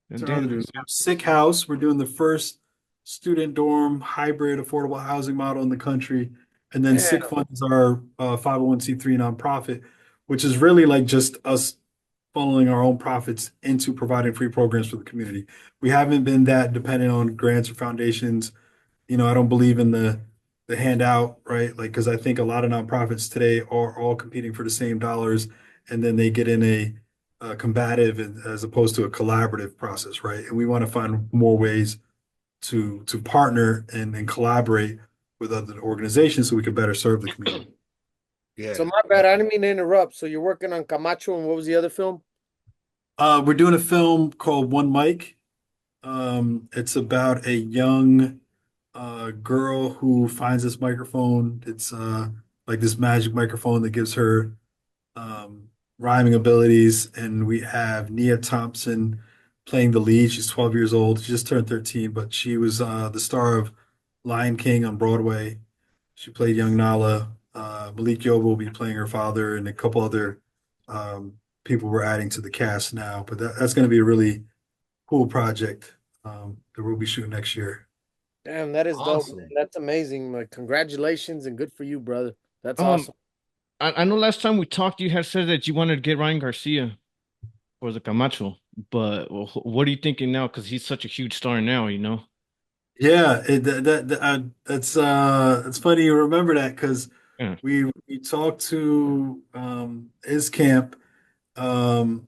to other damn, news. Sick House. We're doing the first student dorm hybrid affordable housing model in the country. And then Damn. Sick Fund is our 501(c)(3) nonprofit, which is really like just us funneling our own profits into providing free programs for the community. We haven't been that dependent on grants or foundations. I don't believe in the handout, right? Like, because I think a lot of nonprofits today are all competing for the same dollars, and then they get in a combative as opposed to a collaborative process, right? And we want to find more ways to partner and collaborate with other organizations so we can better serve the community. So Yeah. my bad, I didn't mean to interrupt. So you're working on Camacho, and what was the other film? We're doing a film called One Mic. It's about a young girl who finds this microphone. It's like this magic microphone that gives her um, rhyming abilities. And we have Nia Thompson playing the lead. She's 12 years old. She just turned 13, but she was the star of Lion King on Broadway. She played young Nala. Malik Yoba will be playing her father and a couple other um, people we're adding to the cast now. But that's going to be a really cool project that we'll be shooting next year. Damn, that is dope, man. Awesome. That's amazing. Like, congratulations and good for you, brother. That's Um, awesome. I know last time we talked, you had said that you wanted to get Ryan Garcia for the Camacho, but what are you thinking now? Because he's such a huge star now, you know? Yeah, that's funny you remember that because Yeah, we talked to his camp. And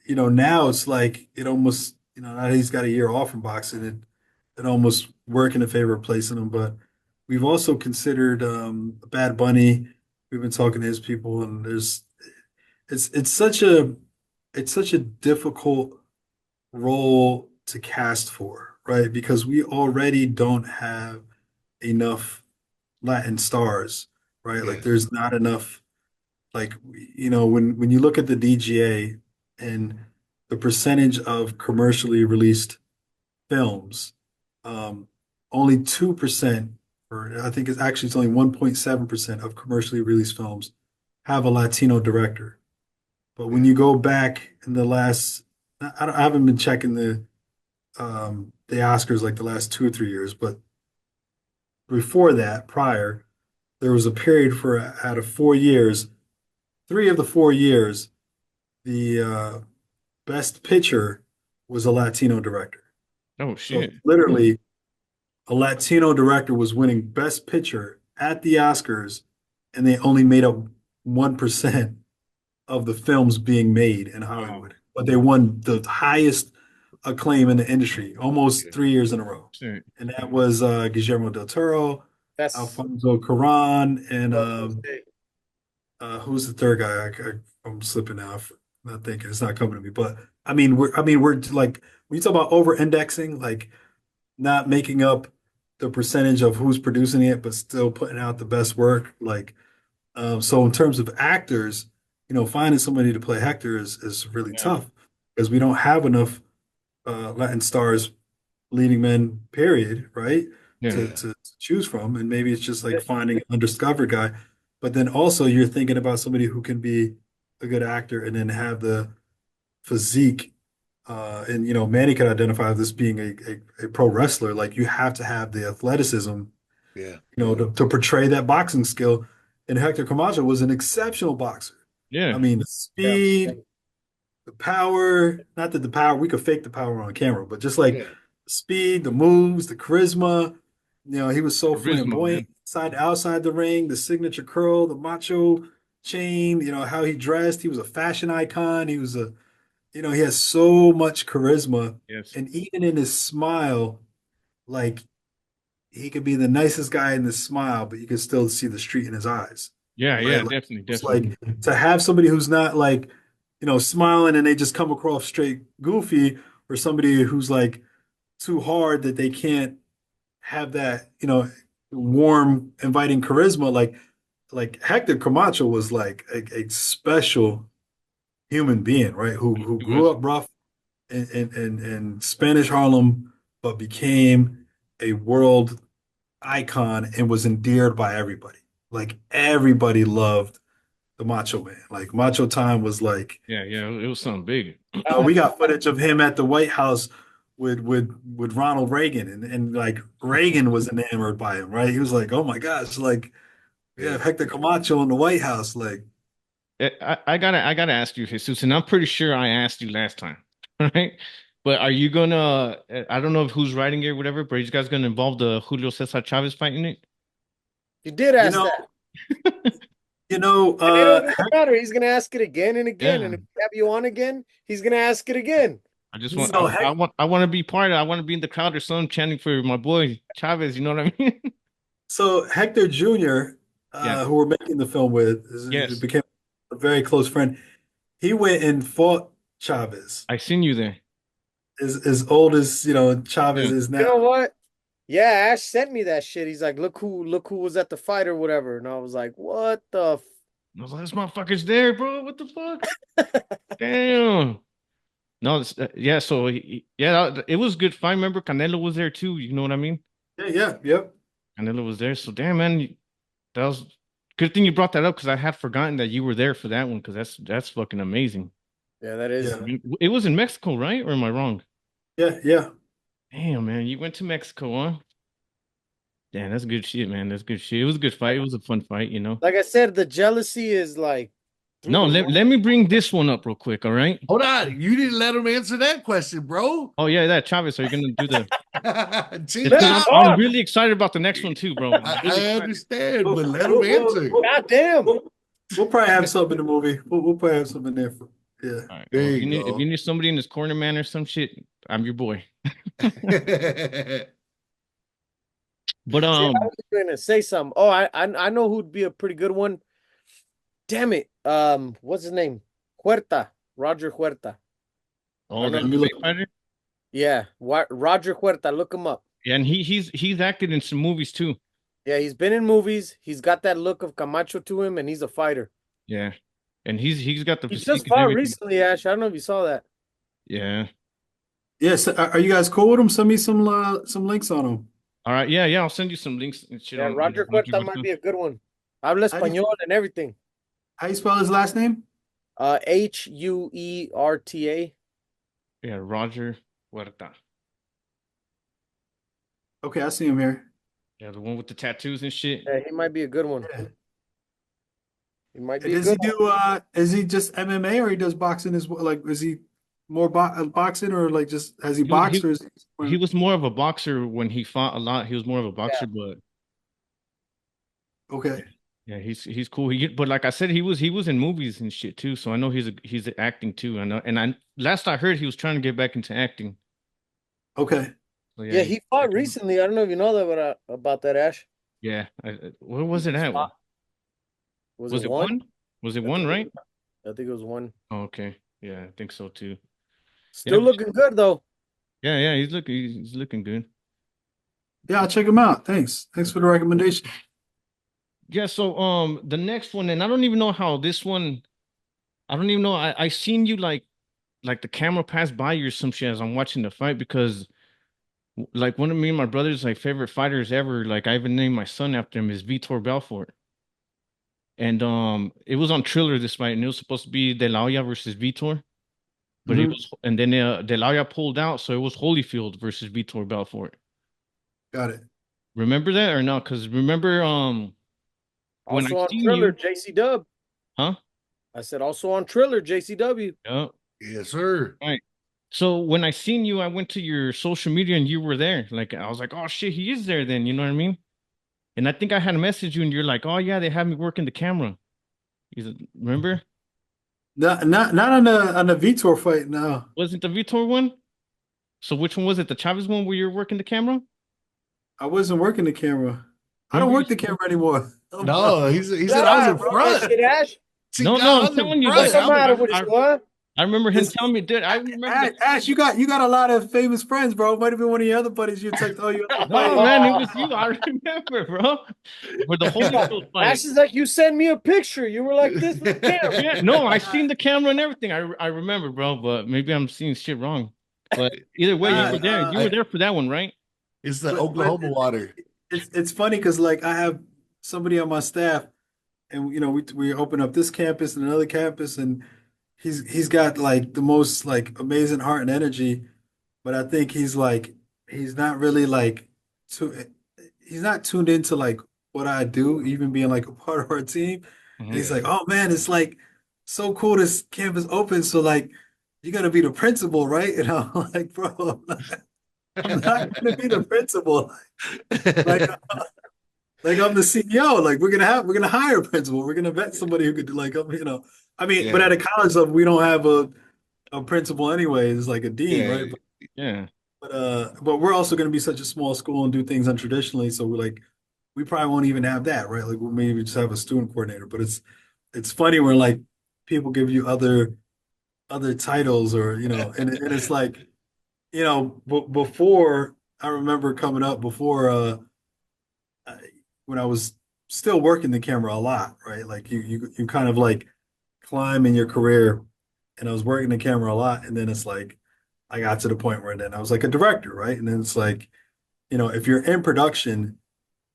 now it's like it almost, now that he's got a year off from boxing, it almost work in the favor of placing him. But we've also considered Bad Bunny. We've been talking to his people, and it's such a difficult role to cast for, right? Because we already don't have enough Latin stars, right? Like Yes. there's not enough like when you look at the DGA and the percentage of commercially released films, um, only 2%, or I think it's only 1.7% of commercially released films have a Latino director. But when Yeah. you go back in the last, I haven't been checking the Oscars like the last 2 or 3 years, but before that, prior, there was a period for out of 4 years, 3 of the 4 years, the best picture was a Latino director. oh So shit. literally, a Latino director was winning best picture at the Oscars, and they only made up 1% of the films being made in Wow. Hollywood. But they won the highest acclaim in the industry almost Yeah. 3 years in a row. Shit. And that was Guillermo del Toro, That's Alfonso Cuarón, and what I was gonna say. who's the third guy? I'm slipping now. I'm not thinking. It's not coming to me. But I mean, we're like when you talk about over-indexing, like not making up the percentage of who's producing it, but still putting out the best work. Like, so in terms of actors, finding somebody to play Hector is really Yeah. tough because we don't have enough Latin stars, leading men, period, right? Yeah. To, Yeah. to choose from. And maybe it's just like finding an undiscovered guy. But then also you're thinking about somebody who can be a good actor and then have the physique. And Manny could identify this being a pro wrestler. Like you have to have the athleticism, Yeah. to portray that boxing skill. And Hector Camacho was an exceptional boxer. I Yeah. mean, the Yeah. speed, the power, not that the power, we could fake the power on camera, but just like Yeah. the speed, the moves, the charisma. He was so Charisma, flamboyant man. inside outside the ring, the signature curl, the macho chain, how he dressed. He was a fashion icon. He has so much charisma. Yes. And even in his smile, like he could be the nicest guy in his smile, but you can still see the street in his eyes, Yeah, right? yeah, Like definitely, it's definitely. like to have somebody who's not like, smiling and they just come across straight goofy, or somebody who's like too hard that they can't have that, warm, inviting charisma. Like Hector Camacho was like a special human being, right? Who It grew was. up rough in Spanish Harlem, but became a world icon and was endeared by everybody. Like everybody loved the Macho Man. Like Macho Time was like, Yeah, yeah, it was something big. we got footage of him at the White House with Ronald Reagan, and like Reagan was enamored by him, right? He was like, oh my gosh, like we have Yeah. Hector Camacho in the White House, like. I gotta ask you, Jesus, and I'm pretty sure I asked you last time, right? But are you gonna? I don't know if who's writing it or whatever, but are you guys gonna involve the Julio Cesar Chavez fight in it? You did You ask know, that. you know, And it don't uh, even matter. He's gonna ask it again and again. Yeah, And if we have you on again, he's gonna ask it again. I just you want. know, I want to be part of. I want to be in the crowd or something, chanting for my boy Chavez. You know what I mean? so Hector Jr., Yeah. who we're making the film with, Yes. became a very close friend. He went and fought Chavez, I seen you there. as old as Yeah. Chavez is You now. know what? Yeah, Ash sent me that shit. He's like, look who was at the fight or whatever. And I was like, what the I was like, this motherfucker's there, bro. What the fuck? Damn. No, yeah. So yeah, it was good fight. Remember, Canelo was there too. You know what I mean? Yeah, yeah, yep. Canelo was there. So damn, man, that was. Good thing you brought that up because I had forgotten that you were there for that one because that's fucking amazing. Yeah, that is. Yeah. It was in Mexico, right? Or am I wrong? Yeah, yeah. Damn, man, you went to Mexico, huh? Damn, that's good shit, man. That's good shit. It was a good fight. It was a fun fight, you know. Like I said, the jealousy is like through No, the let, roof. let me bring this one up real quick, all right? Hold on, you didn't let him answer that question, bro. Oh yeah, that Chavez. Are you gonna do the? See, It's Let because him I'm talk. really excited about the next one too, bro. I'm really I excited. understand, We'll, but let him we'll, answer. we'll, God damn. we'll probably have something in the movie. We'll probably have something there. Yeah. All right. Well, There you if you go. need somebody in this corner, man, or some shit, I'm your boy. But See, I was gonna say something. Oh, I know who'd be a pretty good one. Damn it. What's his name? Huerta. Roger Huerta. I oh, don't know. that Let me look. MMA fighter. Yeah, Roger Huerta. Look him up. Yeah, and he's acted in some movies too. Yeah, he's been in movies. He's got that look of Camacho to him, and he's a fighter. Yeah, and he's got the He just physique and fought everything. recently, Ash. I don't know if you saw that. Yeah. Yes. Are you guys cool with him? Send me some links on him. All right. Yeah, yeah. I'll send you some links and shit Yeah, on Roger Roger Huerta might Huerta. be a good one. Habla How do you, español and everything. how you spell his last name? Huerta. Yeah, Roger Huerta. Okay, I see him here. Yeah, the one with the tattoos and shit. Yeah, he might be a good one. Yeah. He might And be a does good he one. do is he just MMA or he does boxing as well? Like is he more boxing or like just has he He, boxed he or is he was more of a boxer when he fought a lot. He was more of a Yeah. boxer, but okay. yeah, he's cool. But like I said, he was in movies and shit too. So I know he's acting too. I know, and I last I heard he was trying to get back into acting. Okay. So yeah, Yeah, he fought recently. I don't know if you know that about that, Ash. yeah. Where was He it just at? fought. Was it Was it one? one? Was it I one? think Right? I think it was one. Oh, okay. Yeah, I think so too. Yeah, Still looking good though. yeah. He's looking good. Yeah, I'll check him out. Thanks. Thanks for the recommendation. Yeah. So the next one, and I don't even know how this one. I don't even know. I seen you like the camera passed by you or some shit as I'm watching the fight because like one of me and my brother's like favorite fighters ever. Like I even named my son after him is Vitor Belfort. And it was on Triller this fight, and it was supposed to be De La Hoya versus Vitor, but it Hmm. was, and then De La Hoya pulled out, so it was Holyfield versus Vitor Belfort. Got it. Remember that or not? Because remember when I Also on seen Triller, you, JC Dub. huh? I said also on Triller, JCW. Yeah, Yes, sir. right. So when I seen you, I went to your social media and you were there. Like I was like, oh shit, he is there then. You know what I mean? And I think I had a message you, and you're like, oh yeah, they had me working the camera. Remember? Not on the Vitor fight, no. Wasn't the Vitor one? So which one was it? The Chavez one where you're working the camera? I wasn't working the camera. I don't Remember you? work the camera anymore. Oh, bro. No, he said I was God, in bro, that front. shit, Ash. See, No, God, no, I I'm was in telling you, What's like the front. matter with you, huh? I remember him This, telling me, dude. I remember the Ash, you got a lot of famous friends, bro. It might have been one of your other buddies you texted. Oh, you other no, fight. man, it was you. I remember, bro, for the Holyfield fight. Ash is like, you sent me a picture. You were like this with the camera. Yeah, no, I seen the camera and everything. I remember, bro, but maybe I'm seeing shit wrong. But either way, you Nah, were there. You were I, there for that one, right? it's the but Oklahoma water. it's funny because like I have somebody on my staff, and we open up this campus and another campus, and he's got like the most like amazing heart and energy, but I think he's not really like too he's not tuned into like what I do, even being like a part of our team. And Mhm. he's Yeah. like, oh man, it's like so cool this campus open. So like you're gonna be the principal, right? And I'm like, bro, I'm not gonna be the principal. Like like I'm the CEO. Like we're gonna hire a principal. We're gonna vet somebody who could do like I mean, but Yeah. at a college level, we don't have a principal anyway. It's like a dean, Yeah. right? Yeah. But we're also gonna be such a small school and do things untraditionally. So we're like we probably won't even have that, right? Like we'll maybe just have a student coordinator. But it's funny when like people give you other titles or and it's like before I remember coming up before I- when I was still working the camera a lot, right? Like you kind of like climb in your career, and I was working the camera a lot, and then it's like I got to the point where then I was like a director, right? And then it's like if you're in production,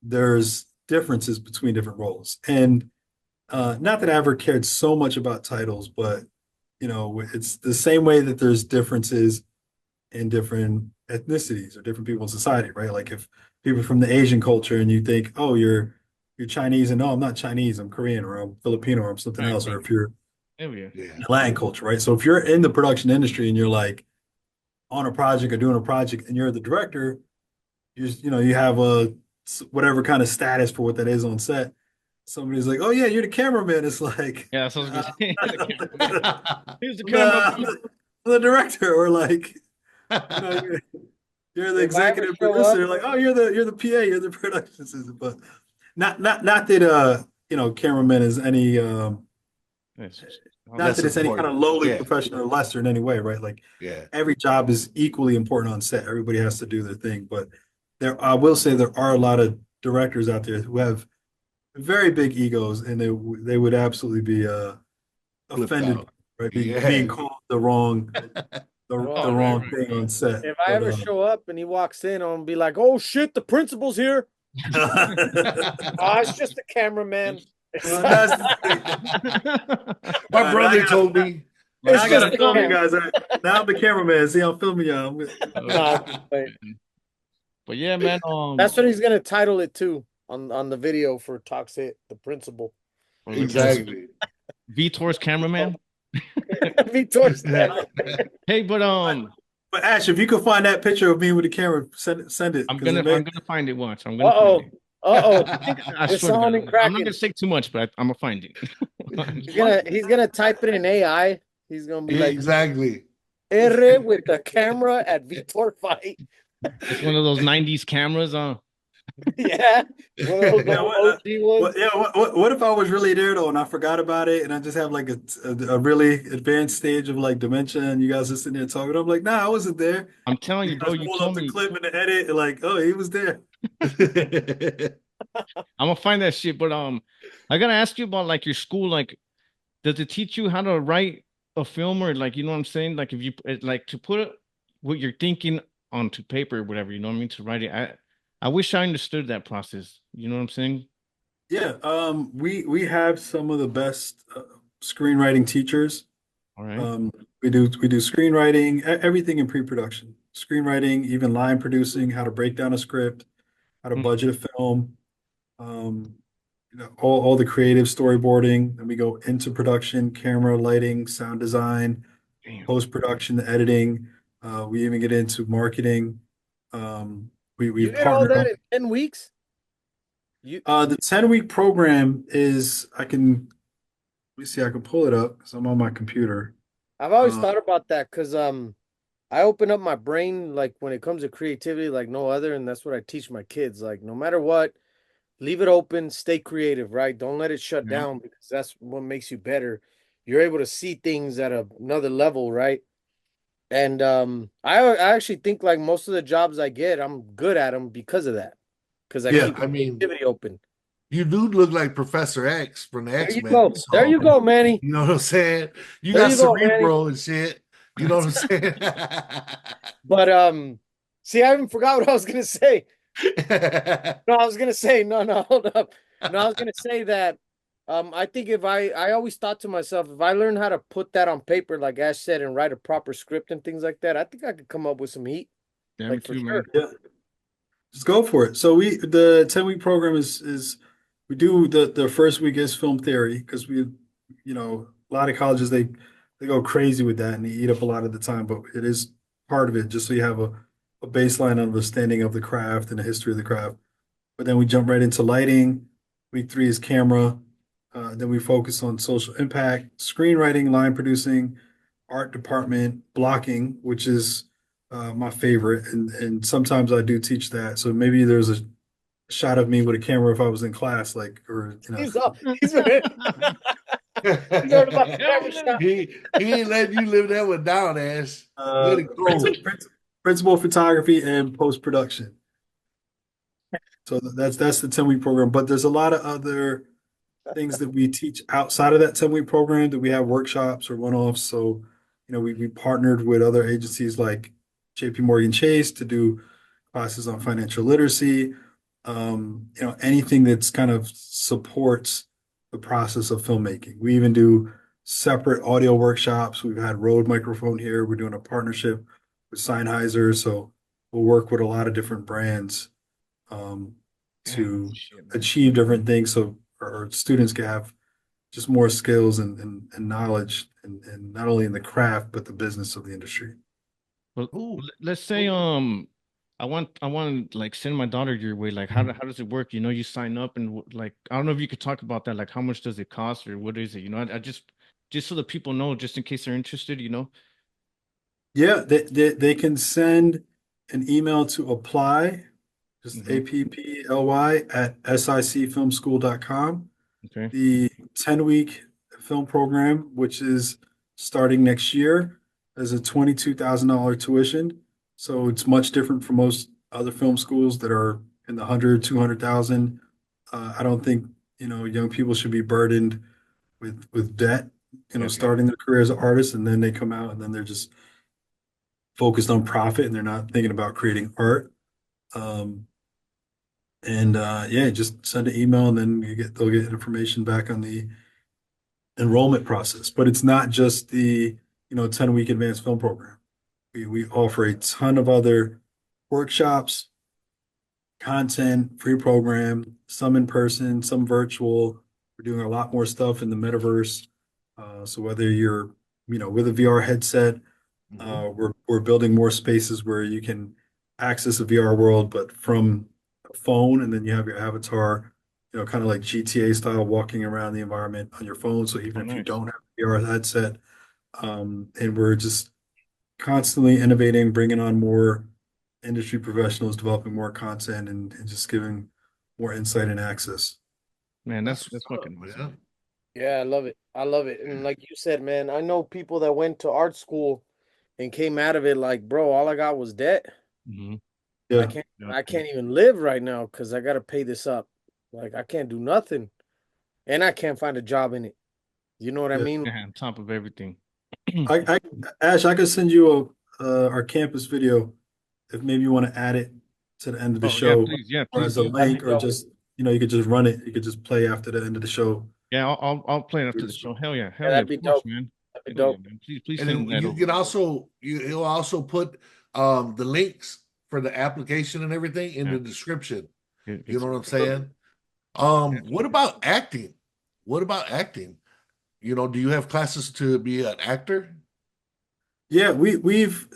there's differences between different roles. And not that I ever cared so much about titles, but it's the same way that there's differences in different ethnicities or different people in society, right? Like if people from the Asian culture and you think, oh, you're Chinese, and no, I'm not Chinese, I'm Korean or I'm Filipino or I'm something Right, else, or right. if you're There we go. Yeah. Latin culture, right? So if you're in the production industry and you're like on a project or doing a project and you're the director, you have a whatever kind of status for what that is on set. Somebody's like, "Oh yeah, you're the cameraman." It's like, Yeah, that's what I was gonna say. The cameraman. Here's the I'm camera. the director, or like, you're the If I ever executive show up, producer. Like, oh, you're the PA, you're the production assistant. But not that cameraman is any Yes. not Less that it's any kind of important. lowly Yeah. profession or lesser in any way, right? Like Yeah. every job is equally important on set. Everybody has to do their thing. But I will say there are a lot of directors out there who have very big egos, and they would absolutely be Flipped offended, out. right? Being Yeah. called the wrong oh, the right, wrong right, thing on set. if I But ever show up and he walks in, I'm gonna be like, "Oh shit, the principal's here." Oh, it's just the cameraman. well, that's the thing. My Now brother told me. It's I just gotta the film you camera. guys. Now I'm the cameraman. See, I'm filming y'all. No, I'm just playing. But yeah, man. That's what he's gonna title it too on the video for Talks Hit, the principal. Exactly. Vitor's cameraman. Vitor's camera. Hey, but But Ash, if you could find that picture of me with the camera, send it. I'm 'cause gonna find it once. I'm gonna Uh-oh. find it. Uh-oh. I It's swear to on God, and I'm not cracking. gonna say too much, but I'm gonna find it. He's gonna type it in AI. He's gonna be like Exactly. R with the camera at Vitor fight. It's one of those '90s cameras, Yeah. One of those Yeah, OG ones. what if I was really there though and I forgot about it and I just have like a really advanced stage of like dementia and you guys are sitting there talking? I'm like, nah, I wasn't there. I'm telling You you, bro. guys You pull up told the me. clip in the edit and like, oh, he was there. I'm gonna find that shit. But I gotta ask you about like your school. Like, does it teach you how to write a film or like you know what I'm saying? Like if you like to put what you're thinking onto paper or whatever, you know what I mean? To write it. I wish I understood that process. You know what I'm saying? Yeah, we have some of the best screenwriting teachers. All right. Um, we do screenwriting, everything in pre-production, screenwriting, even line producing, how to break down a script, how to Mm, budget a film, um, all the creative storyboarding. Then we go into production, camera, lighting, sound design, damn. post-production, the editing. We even get into marketing. You We've did all partnered that up. in 10 weeks? You The 10-week program is let me see, I can pull it up because I'm on my computer. I've always Uh, thought about that because I open up my brain like when it comes to creativity like no other, and that's what I teach my kids. Like no matter what, leave it open, stay creative, right? Don't let it shut yeah. down because that's what makes you better. You're able to see things at another level, right? And I actually think like most of the jobs I get, I'm good at them because of that. Because I Yeah. keep I mean, creativity open. you do look like Professor X from the There you X-Men. go. There So, you go, Manny. you know what I'm saying? You There got you go, Manny. cerebral and shit. You know what I'm saying? But see, I even forgot what I was gonna say. No, I was gonna say no, hold up. No, I was gonna say that I think if I always thought to myself, if I learn how to put that on paper, like Ash said, and write a proper script and things like that, I think I could come up with some heat. Damn Like it for too, sure. man. Yeah. Just go for it. So the 10-week program is we do the first week is film theory because a lot of colleges they go crazy with that and they eat up a lot of the time, but it is part of it just so you have a baseline understanding of the craft and the history of the craft. But then we jump right into lighting. Week 3 is camera. Then we focus on social impact, screenwriting, line producing, art department, blocking, which is my favorite. And sometimes I do teach that. So maybe there's a shot of me with a camera if I was in class, like, or, He's all he's been he's heard about the camera shot. he ain't letting you live that one down, ass. Let it go. principal photography and post production. So that's the 10-week program. But there's a lot of other things that we teach outside of that 10-week program that we have workshops or one-offs. So, we partnered with other agencies like JP Morgan Chase to do classes on financial literacy. anything that's kind of supports the process of filmmaking. We even do separate audio workshops. We've had Rode microphone here. We're doing a partnership with Sennheiser, so we'll work with a lot of different brands um, Damn, to shit, man. achieve different things, so our students can have just more skills and knowledge, and not only in the craft but the business of the industry. Well, Cool. let's say I want to like send my daughter your way. Like, how does it work? You know, you sign up and like I don't know if you could talk about that. Like, how much does it cost or what is it? You know, I just so that people know, just in case they're interested. You know. Yeah, they can send an email to apply, just Hmm. apply at sicfilmschool.com. Okay. The 10-week film program, which is starting next year, is a $22,000 tuition. So it's much different from most other film schools that are in the 100, 200,000. I don't think, young people should be burdened with debt, Okay. starting their career as an artist, and then they come out and then they're just focused on profit and they're not thinking about creating art. Um, and yeah, just send an email and then they'll get information back on the enrollment process. But it's not just the 10-week advanced film program. We offer a ton of other workshops, content, free program, some in person, some virtual. We're doing a lot more stuff in the metaverse. So whether you're with a VR headset, Mhm. we're building more spaces where you can access a VR world, but from a phone, and then you have your avatar, kind of like GTA style, walking around the environment on your phone. So even Oh, if you nice. don't have a VR headset, and we're just constantly innovating, bringing on more industry professionals, developing more content, and just giving more insight and access. Man, That's that's what's up, fucking awesome, man. man. Yeah, I love it. I love it. And like you said, man, I know people that went to art school and came out of it like, bro, all I got was debt. Mm-hmm. I Yeah. can't Yeah. I can't even live right now because I gotta pay this up. Like I can't do nothing. And I can't find a job in it. You know what I Yeah. mean? Yeah, on top of everything. I Ash, I could send you our campus video if maybe you want to add it to the end of the Oh yeah, show, please, yeah, or please as a do. That'd be link, or dope. just you could just run it. You could just play after the end of the show. Yeah, I'll play it after the show. Yeah, Hell yeah, that'd of be course, dope. man. That'd be Hell yeah, dope. man. Please And send then that you over. can also he'll also put the links for the application and everything in Yeah, the description. You it's know what I'm Absolutely. saying? What absolutely. about acting? What about acting? Do you have classes to be an actor? Yeah, we've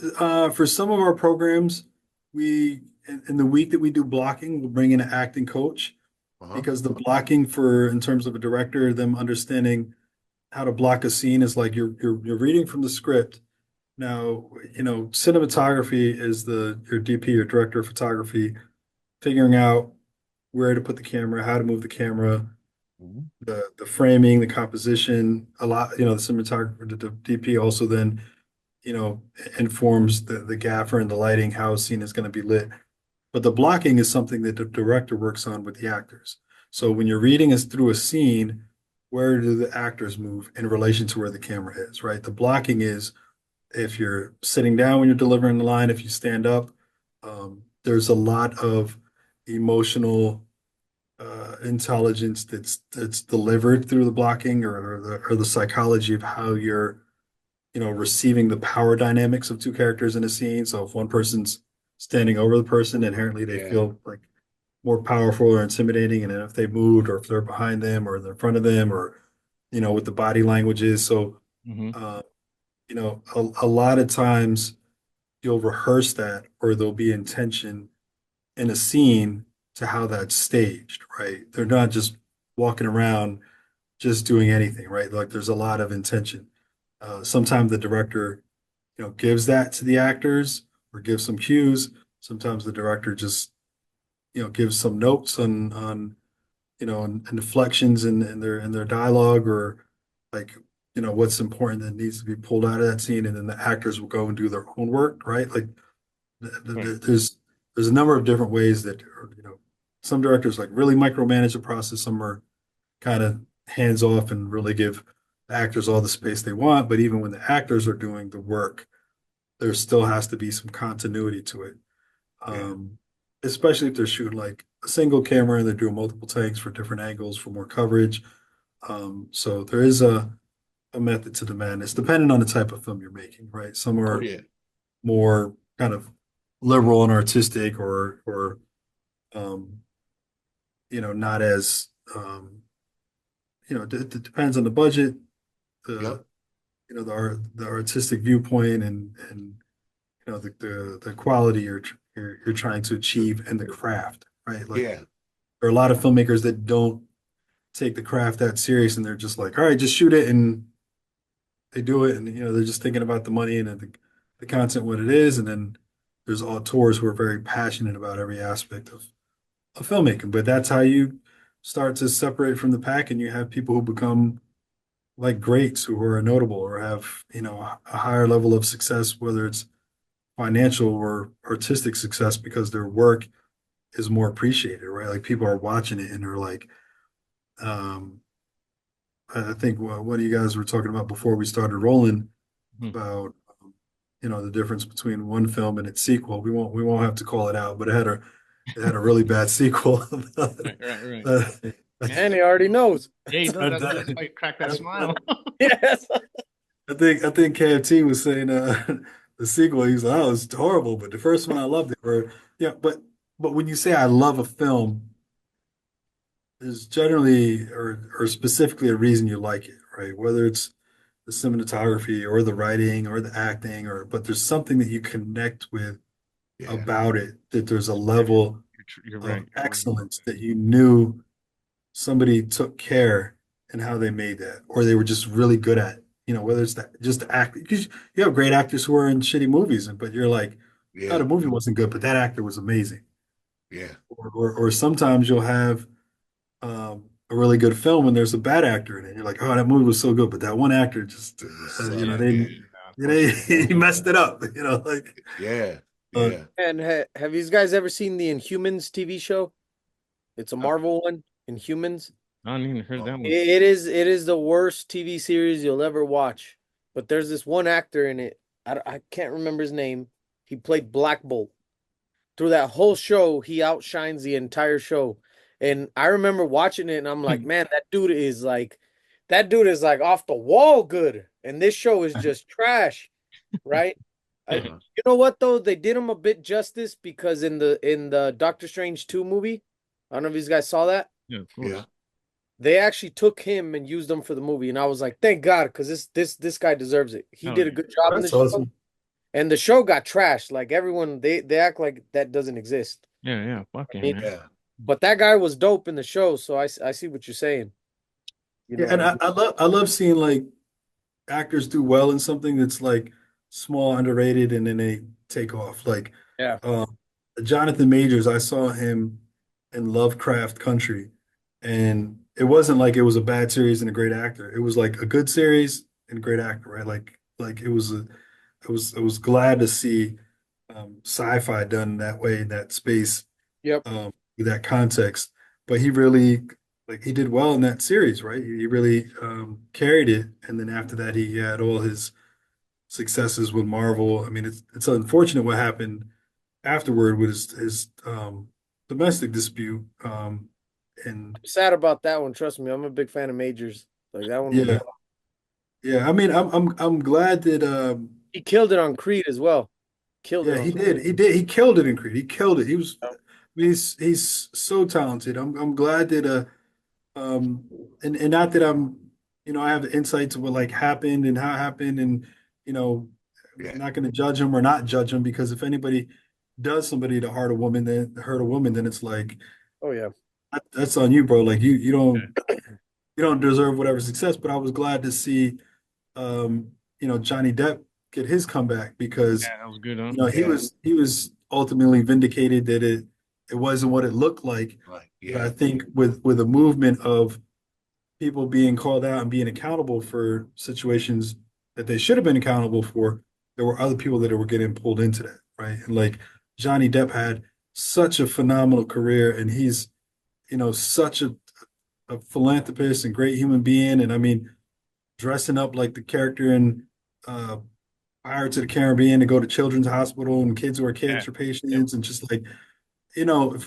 for some of our programs, we in the week that we do blocking, we'll bring in an acting coach, Uh-huh. because the blocking for in terms of a director, them understanding how to block a scene is like you're reading from the script. Now, cinematography is your DP, your director of photography, figuring out where to put the camera, how to move the camera, Mhm. the framing, the composition, a lot, the cinematographer, the DP also then, you know, informs the gaffer and the lighting, how a scene is going to be lit. But the blocking is something that the director works on with the actors. So when you're reading us through a scene, where do the actors move in relation to where the camera is, right? The blocking is if you're sitting down when you're delivering the line, if you stand up, there's a lot of emotional intelligence that's delivered through the blocking, or the psychology of how you're receiving the power dynamics of two characters in a scene. So if one person's standing over the person, inherently they Yeah. feel like more powerful or intimidating, and then if they moved, or if they're behind them or they're in front of them, or with the body languages. So Mm-hmm. uh, a lot of times you'll rehearse that, or there'll be intention in a scene to how that's staged, right? They're not just walking around just doing anything, right? Like there's a lot of intention. Sometimes the director, gives that to the actors or gives some cues. Sometimes the director just, gives some notes on and inflections in their dialogue, or like, what's important that needs to be pulled out of that scene, and then the actors will go and do their own work, right? Like Right. there's a number of different ways that, some directors like really micromanage the process. Some are kind of hands off and really give the actors all the space they want. But even when the actors are doing the work, there still has to be some continuity to it. Yeah. Um, Especially if they're shooting like a single camera and they're doing multiple takes for different angles for more coverage. So there is a method to the madness, depending on the type of film you're making, right? Some Oh are yeah. more kind of liberal and artistic, or um, not as it depends on the budget, the Yep. the artistic viewpoint, and the quality you're trying to achieve and the craft, right? Like Yeah. there are a lot of filmmakers that don't take the craft that serious, and they're just like, all right, just shoot it, and they do it, and they're just thinking about the money and the content, what it is, and then there's auteurs who are very passionate about every aspect of filmmaking. But that's how you start to separate from the pack, and you have people who become like greats who are notable or have a higher level of success, whether it's financial or artistic success, because their work is more appreciated, right? Like people are watching it and they're like, um, I think one of you guys were talking about before we started rolling Mhm. about the difference between one film and its sequel. We won't have to call it out, but it had a really bad sequel. Right, right, right. Uh, And he already knows. Yeah, he does. That's I, why he cracked that smile. Yes. I think KFT was saying the sequel. He was like, "Oh, it's horrible," but the first one I loved it. Or yeah, but when you say I love a film, there's generally or specifically a reason you like it, right? Whether it's the cinematography or the writing or the acting, but there's something that you connect with Yeah. about it, that there's a level You're of right. You're right. excellence that you knew somebody took care in how they made that, or they were just really good at, whether it's that just the act, because you have great actors who are in shitty movies, but you're like, oh, the Yeah. movie wasn't good, but that actor was amazing. Yeah. Or sometimes you'll have a really good film and there's a bad actor in it. You're like, oh, that movie was so good, but that one actor just, It just Yeah, sucked. they, Yeah. he messed it up, like, Yeah. uh, Yeah. And have you guys ever seen the Inhumans TV show? It's a I Marvel one, Inhumans. I don't even heard that one. It is the worst TV series you'll ever watch. But there's this one actor in it. I can't remember his name. He played Black Bolt. Through that whole show, he outshines the entire show. And I remember watching it and I'm like, man, that dude is like off the wall good. And this show is just trash, right? Uh-huh. You know what though? They did him a bit justice because in the Doctor Strange 2 movie, I don't know if you guys saw that. Yeah, of Yeah. course. They actually took him and used him for the movie, and I was like, thank God, because this guy deserves it. He Hell did a yeah. good job in the that's show, awesome. and the show got trashed. Like everyone, they act like that doesn't exist. Yeah, yeah. Fuck I yeah, mean, man. Yeah. but that guy was dope in the show, so I see what you're saying. You Yeah, know, and like I love seeing like actors do well in something that's like small, underrated, and then they take off. Like yeah, um, Jonathan Majors, I saw him in Lovecraft Country, and it wasn't like it was a bad series and a great actor. It was like a good series and a great actor, right? Like it was glad to see sci-fi done that way in that space, yep. with that context. But he really he did well in that series, right? He really carried it, and then after that, he had all his successes with Marvel. I mean, it's unfortunate what happened afterward with his domestic dispute. And I'm sad about that one. Trust me, I'm a big fan of Majors. Like that one was yeah, yeah. I mean, I'm glad that he killed it on Creed as well. Killed it yeah, on. he killed it in Creed. He killed it. I mean, he's so talented. I'm glad that and not that I have the insight to what like happened and how it happened, and you know I'm Yeah. not going to judge him or not judge him, because if anybody does somebody to hurt a woman, then it's like Oh yeah, that's on you, bro. Like you don't deserve whatever success. But I was glad to see Johnny Depp get his comeback, because Yeah, that was good, huh? he Yeah. was ultimately vindicated that it wasn't what it looked like. Right. But I Yeah. think with a movement of people being called out and being accountable for situations that they should have been accountable for, there were other people that were getting pulled into that, right? And like Johnny Depp had such a phenomenal career, and he's such a philanthropist and great human being. And I mean, dressing up like the character in uh, Pirates of the Caribbean to go to Children's Hospital and kids who are Yeah. cancer Yep. patients, and just like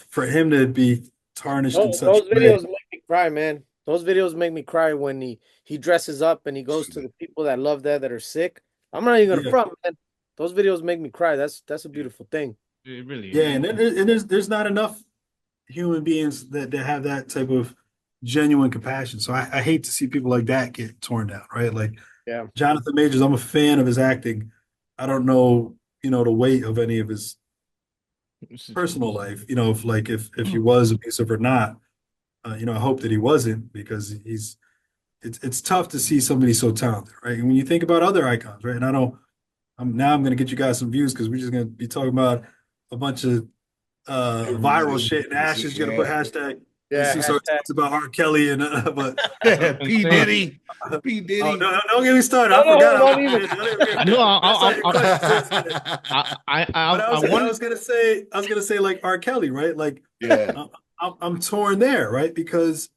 for him to be tarnished in such Those a way. videos make me cry, man. Those videos make me cry when he dresses up and he goes to the people that love that are sick. I'm not even gonna Yeah, front, man. Those videos make me cry. That's a beautiful thing. It really yeah, is. and there's not enough human beings that have that type of genuine compassion. So I hate to see people like that get torn down, right? Like Yeah. Jonathan Majors, I'm a fan of his acting. I don't know, the weight of any of his personal life, if he was abusive or not. I hope that he wasn't because it's tough to see somebody so talented, right? And when you think about other icons, right? And I'm gonna get you guys some views because we're just gonna be talking about a bunch of viral shit. And Ash is gonna put Yeah. hashtag Yeah. Jesus R Hashtag. talks about R. Kelly and but P. Insane. Diddy. P. oh Diddy. no, don't get me started. No, I no, forgot. don't even. I know. That's on your question too. It's gonna- But I I wanted. was gonna say like R. Kelly, right? Like Yeah. uh, I'm torn there, right? Because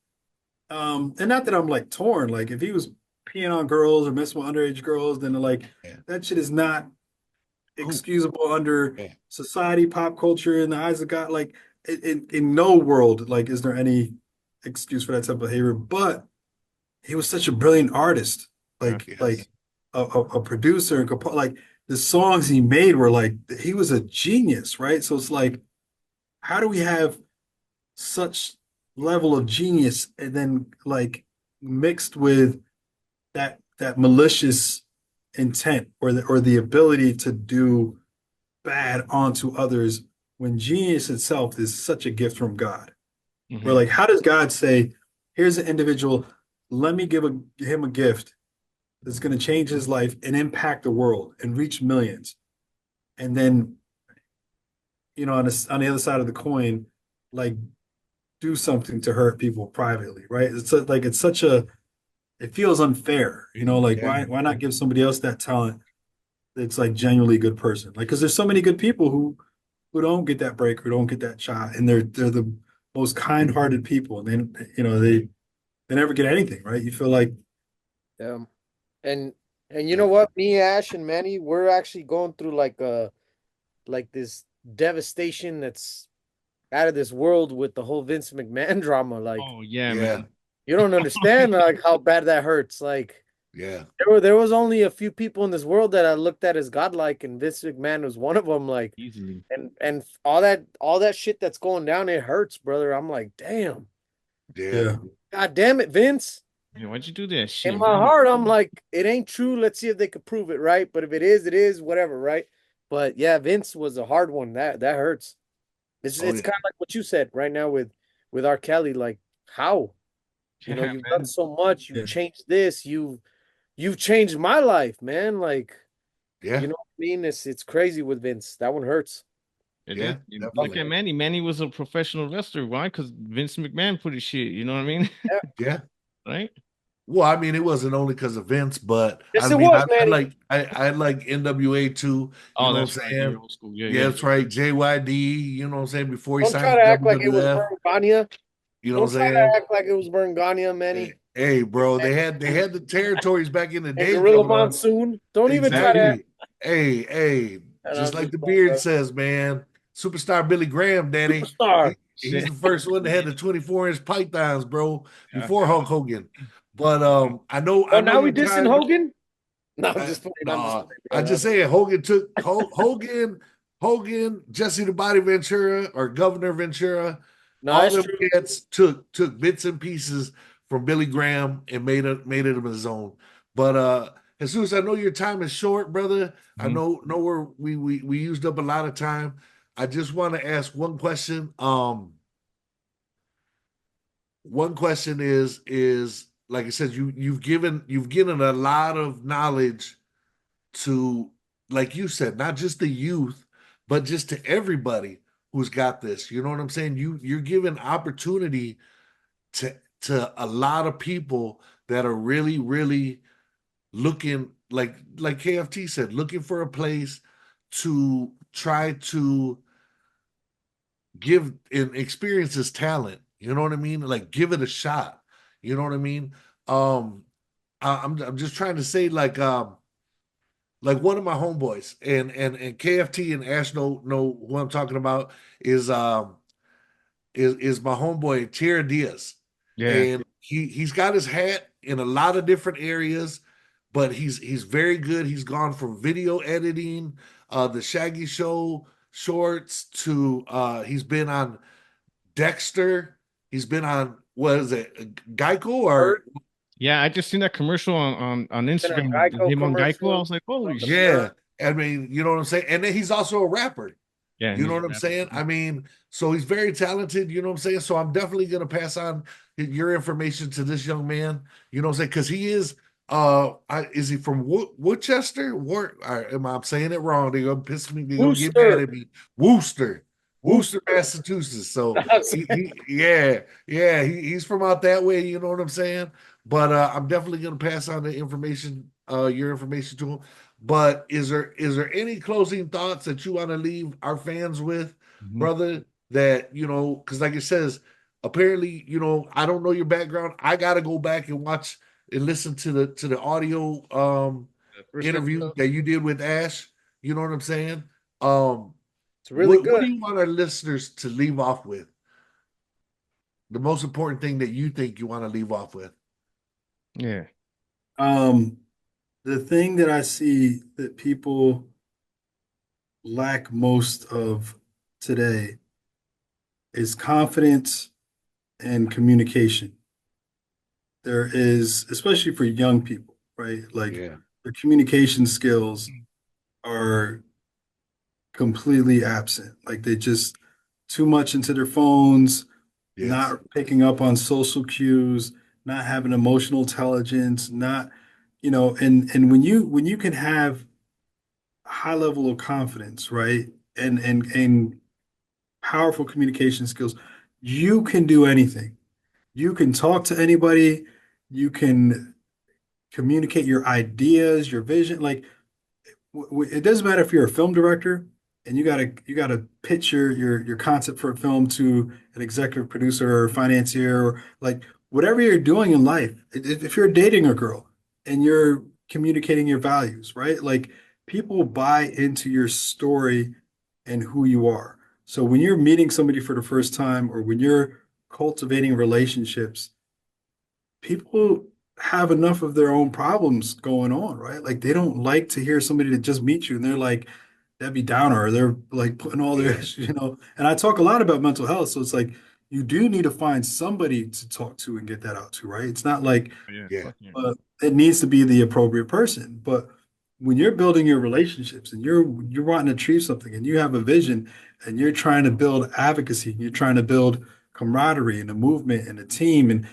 and not that I'm like torn. Like if he was peeing on girls or messing with underage girls, then like Yeah. that shit is not Cool. excusable under Yeah. society, pop culture, in the eyes of God. Like in no world, like is there any excuse for that type of behavior? But he was such a brilliant artist, Yeah. Yes. a producer and like the songs he made were like he was a genius, right? So it's like, how do we have such level of genius and then like mixed with that malicious intent or the ability to do bad onto others when genius itself is such a gift from God? Where Mhm. like, how does God say, here's an individual, let me give him a gift that's going to change his life and impact the world and reach millions, and then on the other side of the coin, like do something to hurt people privately, right? Like it's such a it feels unfair, like Yeah. why not give somebody else that talent that's like genuinely a good person? Like, because there's so many good people who don't get that break, who don't get that shot, and they're the most kind-hearted people, and they never get anything, right? You feel like, Yeah. And you know what? Me, Ash, and Manny, we're actually going through like this devastation that's out of this world with the whole Vince McMahon drama. Like Oh yeah, Yeah. man. you don't understand like how bad that hurts. Like Yeah. there was only a few people in this world that I looked at as godlike, and Vince McMahon was one of them. Like Easily. and all that shit that's going down, it hurts, brother. I'm like, damn, Yeah. yeah, god damn it, Vince. Yeah, why'd you do that In shit, my man? heart, I'm like, it ain't true. Let's see if they could prove it, right? But if it is, whatever, right? But yeah, Vince was a hard one. That hurts. It's Oh it's yeah. kind of like what you said right now with R. Kelly. Like, how? Yeah, You've done man. so much. You've yeah, changed this. You've changed my life, man. Like, Yeah. you know what I mean? It's crazy with Vince. That one hurts. It Yeah. definitely. Look Definitely. at Manny. Manny was a professional wrestler. Why? Because Vince McMahon put his shit. You know what I mean? Yeah. Yeah. Right? Well, I mean, it wasn't only because of Vince, but I Yes, it mean, was, I Manny. like I like NWA too. You Oh, know what that's I'm right. You're saying? old school. Yeah, Yeah, yeah. that's right. JYD. You know what I'm saying? Before he Don't signed try to to act like it was WWF. Bergania. You know Don't what I'm try saying? to act like it was Bergania, Hey, Manny. hey, bro, they had the territories back in the And day Gorilla coming on. Monsoon. Don't even try to act. Exactly. Hey, And just I'm like just the playing, beard bro. says, man. Superstar Billy Graham, Daddy. Superstar. He's Shit. the first one that had the 24-inch pythons, bro, Yeah. before Hulk Hogan. But I Oh, know now we your dissing time. Hogan? No, I'm just playing. I'm just No, playing, I bro. just saying Hogan took Hogan, Jesse the Body Ventura, or Governor Ventura. No, All that's them true. cats took bits and pieces from Billy Graham and made it his own. But Jesus, I know your time is short, brother. I Mhm. know we used up a lot of time. I just want to ask one question. One question is like I said, you've given a lot of knowledge to, like you said, not just the youth, but just to everybody who's got this. You know what I'm saying? You're giving opportunity to a lot of people that are really, really looking, like KFT said, looking for a place to try to give and experience his talent. You know what I mean? Like give it a shot. You know what I mean? Um I'm just trying to say like one of my homeboys and KFT and Ash know who I'm talking about is is my homeboy Tierra Diaz, Yeah. and he's got his hat in a lot of different areas, but he's very good. He's gone from video editing, the Shaggy Show shorts to he's been on Dexter. He's been on what is it, Geico or Bert, Yeah, I just seen that commercial on been on Instagram with Geico him on Geico. I commercials, was like, holy on the shit. yeah. Burt. I mean, you know what I'm saying? And then he's also a rapper. Yeah, You know he's a what I'm rapper saying? too. I mean, so he's very talented. You know what I'm saying? So I'm definitely going to pass on your information to this young man. You know what I'm saying? Because he is, is he from Woodchester? Am I saying it wrong? They're gonna piss me. They're gonna get mad Booster. at me. Worcester, Worcester, Booster. Massachusetts. So he's from out that way. You know what I'm saying? But I'm definitely going to pass on the information, your information to him. But is there any closing thoughts that you want to leave our fans with, Mhm. brother? That because like it says, apparently, I don't know your background. I got to go back and watch and listen to the audio The first interview episode. that you did with Ash. You know what I'm saying? Um, It's really what do good. you want our listeners to leave off with? The most important thing that you think you want to leave off with? Yeah. Um, the thing that I see that people lack most of today is confidence and communication. There is, especially for young people, right? Like Yeah. their communication skills are completely absent. Like they just too much into their phones, Yes. not picking up on social cues, not having emotional intelligence, not, and when you can have a high level of confidence, right? And powerful communication skills, you can do anything. You can talk to anybody, you can communicate your ideas, your vision. Like it doesn't matter if you're a film director and you gotta pitch your concept for a film to an executive producer or financier or like whatever you're doing in life. If you're dating a girl and you're communicating your values, right? Like people buy into your story and who you are. So when you're meeting somebody for the first time or when you're cultivating relationships, people have enough of their own problems going on, right? Like they don't like to hear somebody that just meets you and they're like Debbie Downer, or they're like putting all their, Yeah. And I talk a lot about mental health. So it's like you do need to find somebody to talk to and get that out to, right? It's not like Yeah. Yeah. Fuck yeah. it needs to be the appropriate person. But when you're building your relationships and you're wanting to achieve something and you have a vision and you're trying to build advocacy, you're trying to build camaraderie and a movement and a team and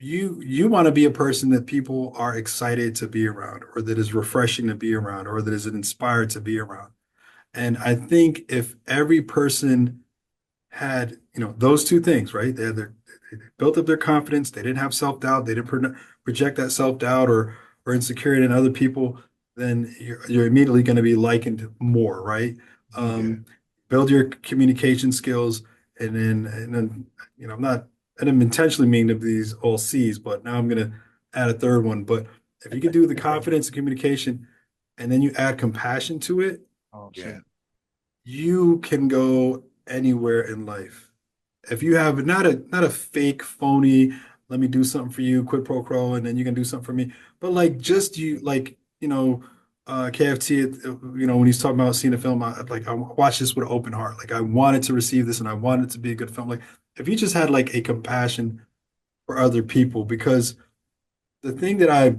you want to be a person that people are excited to be around or that is refreshing to be around or that is inspired to be around. And I think if every person had, those two things, right? They built up their confidence, they didn't have self-doubt, they didn't project that self-doubt or insecurity in other people, then you're immediately going to be likened more, right? Yeah. Um, build your communication skills and then I'm not I didn't intentionally mean to these all C's, but now I'm gonna add a third one. But if you could do the confidence and communication and then you add compassion to it, Oh Yeah. shit. you can go anywhere in life. If you have not a fake, phony, let me do something for you, quid pro quo, and then you can do something for me. But like Yeah. just you like, KFT, when he's talking about seeing a film, I watched this with an open heart. Like I wanted to receive this and I wanted it to be a good film. Like if you just had like a compassion for other people, because the thing that I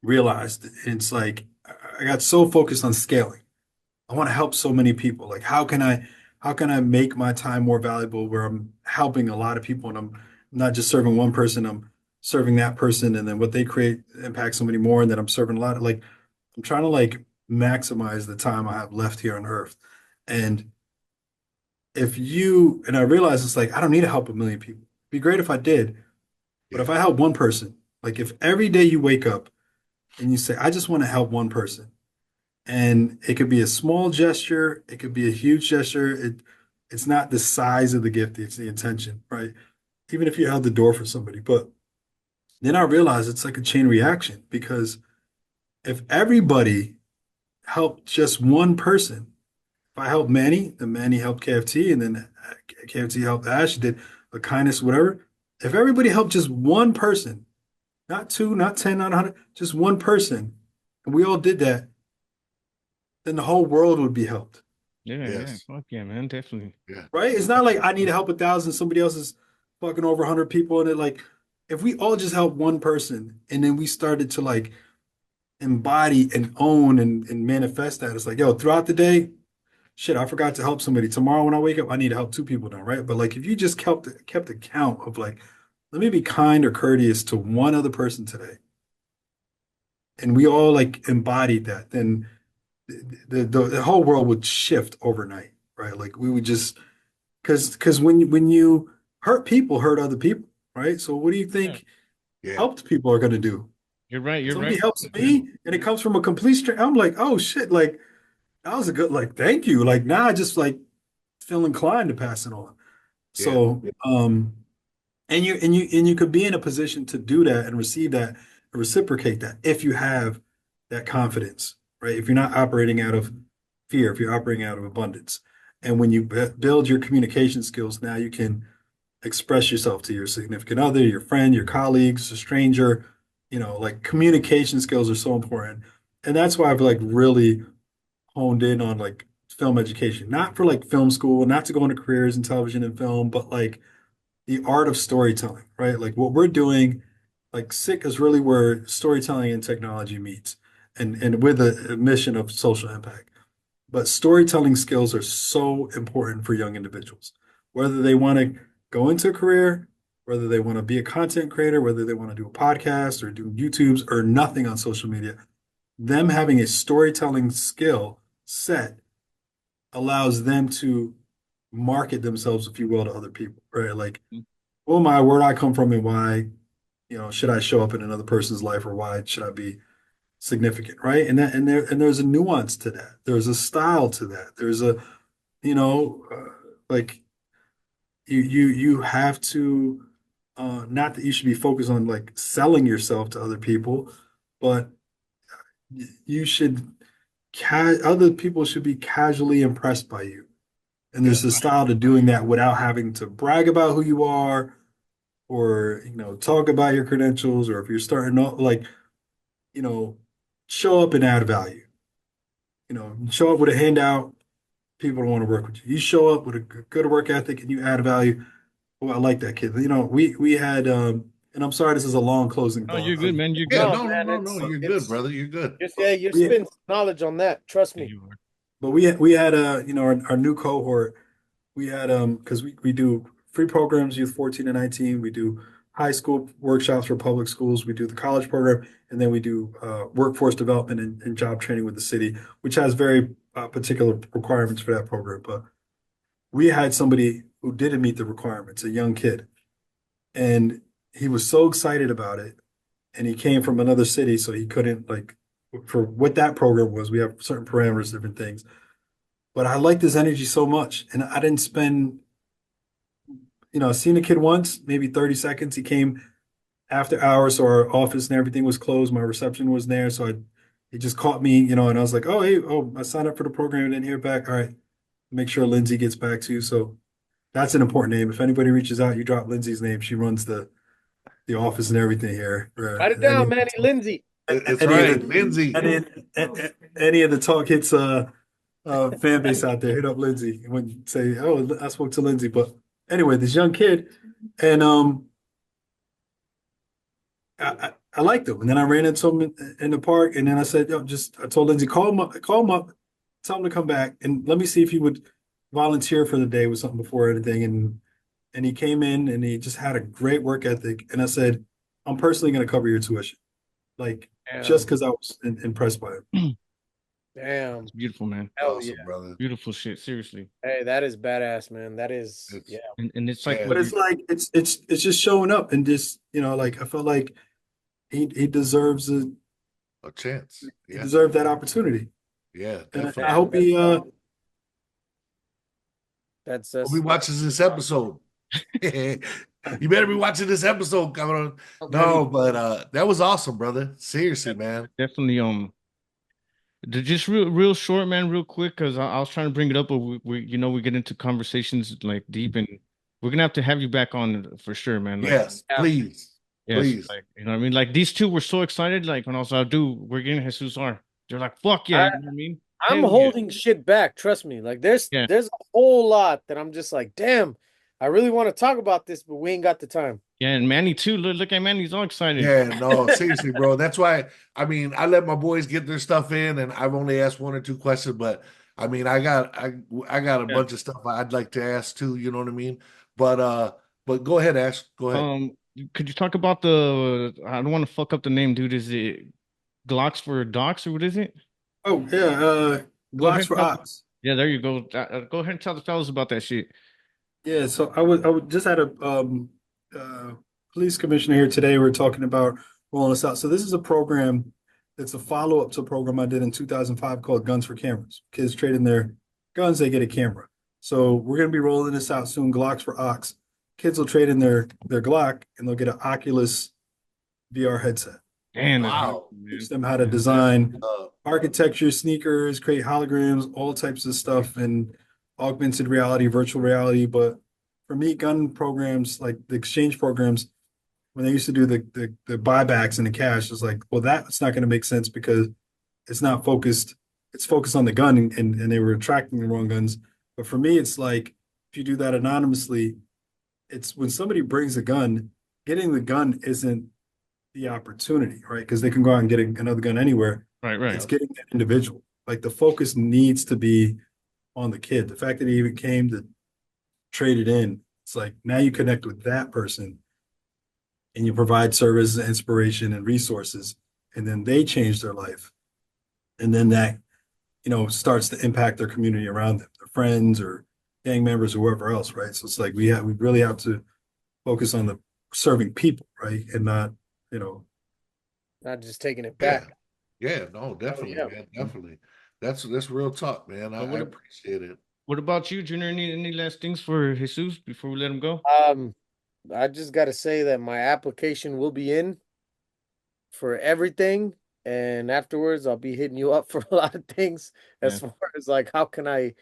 realized, it's like I got so focused on scaling. I want to help so many people. Like, how can I make my time more valuable where I'm helping a lot of people and I'm not just serving one person, I'm serving that person and then what they create impacts so many more and then I'm serving a lot of like I'm trying to like maximize the time I have left here on earth. And I realize it's like I don't need to help a million people. It'd be great if I did, but if Yeah. I help one person, like if every day you wake up and you say, I just want to help one person, and it could be a small gesture, it could be a huge gesture. It's not the size of the gift, it's the intention, right? Even if you held the door for somebody. But then I realized it's like a chain reaction because if everybody helped just one person, if I help Manny, then Manny helped KFT, and then KFC helped Ash, did a kindness, whatever. If everybody helped just one person, not two, not 10, not 100, just one person, and we all did that, then the whole world would be helped, Yeah, yeah. Yes. Fuck yeah, man. Definitely. Yeah. right? It's not like I need to help 1,000, somebody else is fucking over 100 people, and it like if we all just help one person, and then we started to like embody and own and manifest that, it's like, yo, throughout the day, shit, I forgot to help somebody. Tomorrow when I wake up, I need to help two people now, right? But like if you just kept a count of like, let me be kind or courteous to one other person today, and we all like embodied that, then the whole world would shift overnight, right? Like we would just because when you hurt people, hurt other people, right? So what do you Yeah. think Yeah. helped people are gonna do? You're right. You're Somebody right. helps me and it comes from a complete stranger. I'm like, oh shit, like that was a good like thank you. Like now I just like feel inclined to pass it on. Yeah. So and you could be in a position to do that and receive that and reciprocate that if you have that confidence, right? If you're not operating out of fear, if you're operating out of abundance. And when you build your communication skills, now you can express yourself to your significant other, your friend, your colleagues, a stranger. Like communication skills are so important. And that's why I've like really honed in on like film education, not for like film school, not to go into careers in television and film, but like the art of storytelling, right? Like what we're doing, like SICK is really where storytelling and technology meets and with a mission of social impact. But storytelling skills are so important for young individuals, whether they want to go into a career, whether they want to be a content creator, whether they want to do a podcast or do YouTubes or nothing on social media. Them having a storytelling skill set allows them to market themselves, if you will, to other people, right? Like, who am I, where I come from, and why, should I show up in another person's life or why should I be significant, right? And there's a nuance to that. There's a style to that. There's a, like you have to not that you should be focused on like selling yourself to other people, but you should other people should be casually impressed by you. And Yeah. there's a style to doing that without having to brag about who you are or talk about your credentials, or if you're starting out like you know show up and add value. Show up with a handout, people don't want to work with you. You show up with a good work ethic and you add value. Oh, I like that kid. We had and I'm sorry this is a long closing Oh, thought. you're good, man. You're Yeah. good. No, No, no, man, no, no. You're good, it's brother. You're good. just yeah, you're We spitting knowledge on that. Trust Yeah, me. you are. but we had our new cohort. We had because we do free programs, youth 14 to 19. We do high school workshops for public schools. We do the college program, and then we do workforce development and job training with the city, which has very particular requirements for that program. But we had somebody who didn't meet the requirements, a young kid, and he was so excited about it. And he came from another city, so he couldn't like for what that program was. We have certain parameters, different things. But I liked his energy so much, and I didn't spend, seeing the kid once, maybe 30 seconds. He came after hours, so our office and everything was closed. My reception was there, so he just caught me, and I was like, oh hey, oh I signed up for the program and didn't hear back. All right, make sure Lindsay gets back to you. So that's an important name. If anybody reaches out, you drop Lindsay's name. She runs the office and everything here. Write it down, Manny Lindsay. That's Any of right. the Lindsay. any of the talk hits fan base out there, hit up Lindsay when say, oh, I spoke to Lindsay. But anyway, this young kid, and I liked him, and then I ran into him in the park, and then I said, yo, I told Lindsay, call him up, tell him to come back, and let me see if he would volunteer for the day with something before anything, and he came in and he just had a great work ethic, and I said, I'm personally going to cover your tuition, like Damn, just because I was impressed by him. damn, It's beautiful, man. hell Awesome, yeah. brother. Beautiful shit. Seriously. Hey, that is badass, man. That is It's- yeah. And it's like Yeah. what But it's like it's just showing up and just like I felt like he deserves A chance. he Yeah. deserved that opportunity, Yeah, and definitely. I hope he That's Hope he watches this episode. You better be watching this episode coming on. No, but that was awesome, brother. Seriously, man. definitely Just real short, man, real quick, because I was trying to bring it up, but we get into conversations like deep, and we're gonna have you back on for sure, man. Like, Yes, Yeah. please, yes, please. like you know what I mean. Like these two were so excited. Like when I was like, dude, we're getting Hezues R. They're like, fuck yeah, I, you know what I mean? I'm Hell yeah, holding shit back. Trust me. Like yeah, there's a whole lot that I'm just like, damn, I really want to talk about this, but we ain't got the time. yeah. And Manny too. Look at Manny, he's all excited. Yeah, no, seriously, bro. That's why I let my boys get their stuff in, and I've only asked one or two questions, but I mean, I got a Yeah. bunch of stuff I'd like to ask too. You know what I mean? But go ahead, Ash. Go ahead. Could you talk about the? I don't want to fuck up the name, dude. Is it Glocks for Docs or what is it? Oh yeah, Go ahead Glocks and for tell. Ops. Yeah, there you go. Go ahead and tell the fellas about that shit. Yeah, so I would just had a uh, police commissioner here today. We are talking about rolling this out. So this is a program that's a follow-up to a program I did in 2005 called Guns for Cameras. Kids trade in their guns, they get a camera. So we're going to be rolling this out soon. Glocks for Ox. Kids will trade in their Glock and they'll get an Oculus VR headset. Damn, that's awesome, Wow. Teach man. them how to That's design Uh, architecture, sneakers, create holograms, all types of stuff, and augmented reality, virtual reality. But for me, gun programs like the exchange programs, when they used to do the buybacks and the cash, it's like, well, that's not going to make sense because it's not focused. It's focused on the gun, and they were attracting the wrong guns. But for me, it's like if you do that anonymously, it's when somebody brings a gun, getting the gun isn't the opportunity, right? Because they can go out and get another gun anywhere. right, right. It's yeah. getting that individual. Like the focus needs to be on the kid. The fact that he even came to trade it in, it's like now you connect with that person and you provide service, inspiration, and resources, and then they change their life. And then that, starts to impact their community around them, their friends or gang members or whoever else, right? So it's like we really have to focus on the serving people, right? And not, you know, Not just taking it Yeah. back. Yeah, no, Oh, definitely, yeah. man. Definitely. That's real talk, man. So I appreciate it. what about you, Junior? Any last things for Jesus before we let him go? Um, I just got to say that my application will be in for everything, and afterwards I'll be hitting you up for a lot of things Yeah, as far as like how can I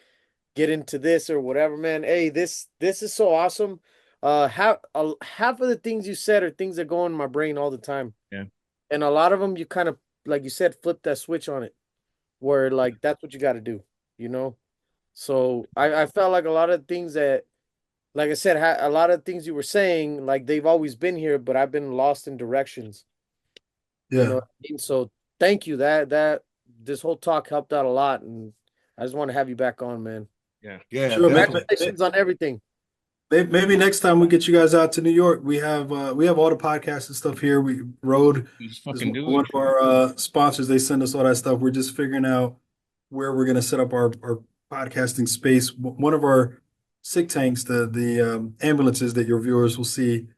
get into this or whatever, man. Hey, this is so awesome. Half of the things you said are things that go in my brain all the time, yeah, and a lot of them you kind of like you said flip that switch on it where like that's what you got to do, you know. So I felt like a lot of things that like I said a lot of things you were saying like they've always been here, but I've been lost in directions. You know yeah. what I mean? So thank you. That this whole talk helped out a lot, and I just want to have you back on, man. yeah. Yeah, Sure, definitely. Congratulations on everything. maybe next time we get you guys out to New York, we have all the podcasts and stuff here. We Road Just is fucking do one it. of our sponsors. They send us all that stuff. We're just figuring out where we're going to set up our podcasting space. One of our sick tanks, the ambulances that your viewers will see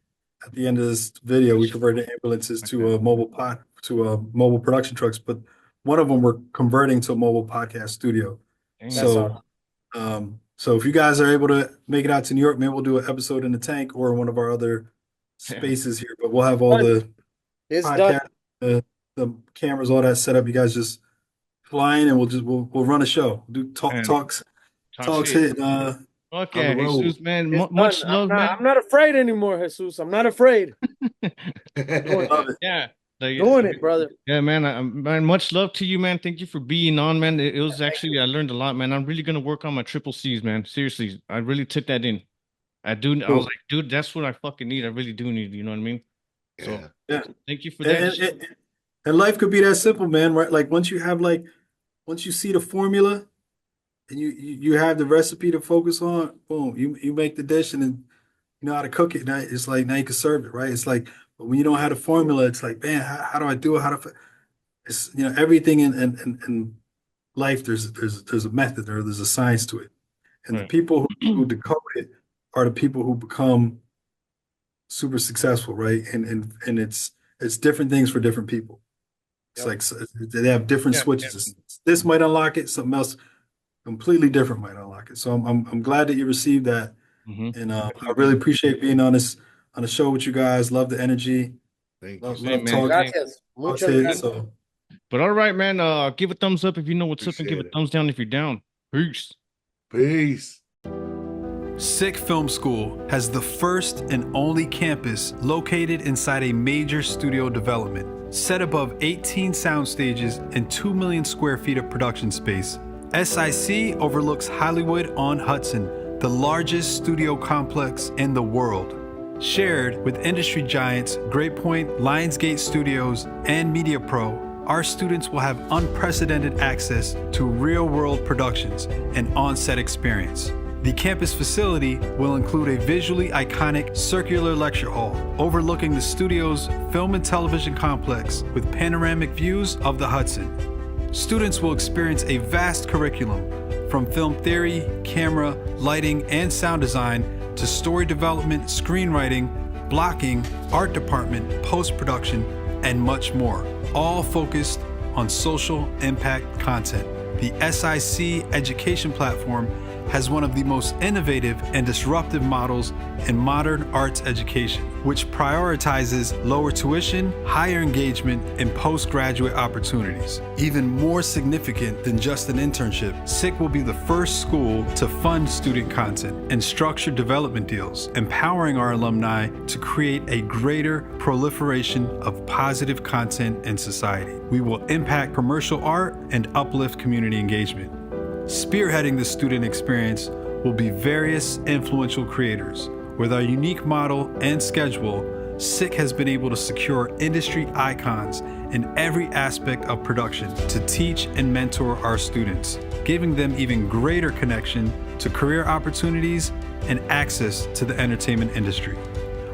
at the end of this video, we converted ambulances to a mobile production trucks, but one of them we're converting to a mobile podcast studio. Damn. That's So awesome. so if you guys are able to make it out to New York, maybe we'll do an episode in the tank or one of our other Yeah. spaces here. But we'll have all Done. the It's done. podcast, the cameras, all that set up. You guys just fly in, and we'll run a show. Do Man, talk talks shit. hit. Fuck On the yeah, road. Jesus, man. It's done. Much love, I'm man. not afraid anymore, Jesus. I'm not afraid. Doing it. Love it. Yeah, like, Doing it, brother. yeah, man. Man, much love to you, man. Thank you for being on, man. It was actually I learned a lot, man. I'm really gonna work on my triple C's, man. Seriously, I really took that in. I do. I was Cool. like, dude, that's what I fucking need. I really do need. You know what I mean? So Yeah. Yeah, thank you for and, that. and and and life could be that simple, man. Right? Like once you see the formula and you have the recipe to focus on, boom, you make the dish and then you know how to cook it. Now it's like now you can serve it, right? It's like, but when you don't have the formula, it's like, man, how do I do it? It's everything in life. There's a method or there's a science to it, and the Right. people who decode it are the people who become super successful, right? And it's different things for different people. It's Yep. like they have different Yeah, switches. This might unlock it, something else completely different might unlock it. So I'm glad that you received that, Mm-hmm. and I really appreciate being on the show with you guys. Love the energy. Thank you, Love sir. Same, love man. talk Same. Gracias. talks Muchas hit. gracias. So But all right, man. Give a thumbs up if you know what's up, and give a Appreciate it. thumbs down if you're down. Peace. Peace. SICK Film School has the first and only campus located inside a major studio development. Set above 18 sound stages and 2 million square feet of production space, SIC overlooks Hollywood on Hudson, the largest studio complex in the world. Shared with industry giants Great Point, Lionsgate Studios, and MediaPro, our students will have unprecedented access to real-world productions and on-set experience. The campus facility will include a visually iconic circular lecture hall overlooking the studio's film and television complex with panoramic views of the Hudson. Students will experience a vast curriculum from film theory, camera, lighting, and sound design to story development, screenwriting, blocking, art department, post-production, and much more, all focused on social impact content. The SIC education platform has one of the most innovative and disruptive models in modern arts education, which prioritizes lower tuition, higher engagement, and postgraduate opportunities. Even more significant than just an internship, SICK will be the first school to fund student content and structure development deals, empowering our alumni to create a greater proliferation of positive content in society. We will impact commercial art and uplift community engagement. Spearheading the student experience will be various influential creators. With our unique model and schedule, SICK has been able to secure industry icons in every aspect of production to teach and mentor our students, giving them even greater connection to career opportunities and access to the entertainment industry.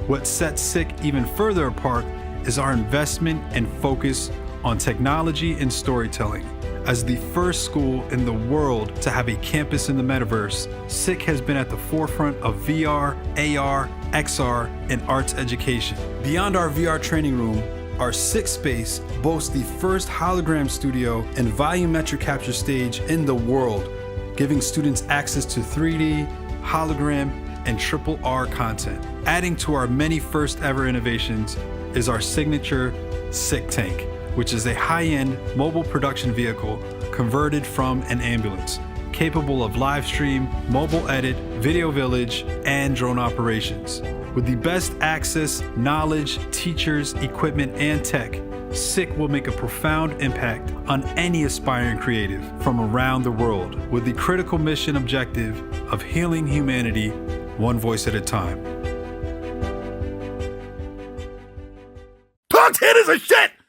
What sets SICK even further apart is our investment and focus on technology and storytelling. As the first school in the world to have a campus in the metaverse, SICK has been at the forefront of VR, AR, XR, and arts education. Beyond our VR training room, our SICK space boasts the first hologram studio and volumetric capture stage in the world, giving students access to 3D, hologram, and triple R content. Adding to our many first ever innovations is our signature SICK Tank, which is a high-end mobile production vehicle converted from an ambulance, capable of live stream, mobile edit, video village, and drone operations. With the best access, knowledge, teachers, equipment, and tech, SICK will make a profound impact on any aspiring creative from around the world, with the critical mission objective of healing humanity one voice at a time. Talk 10 is a shit!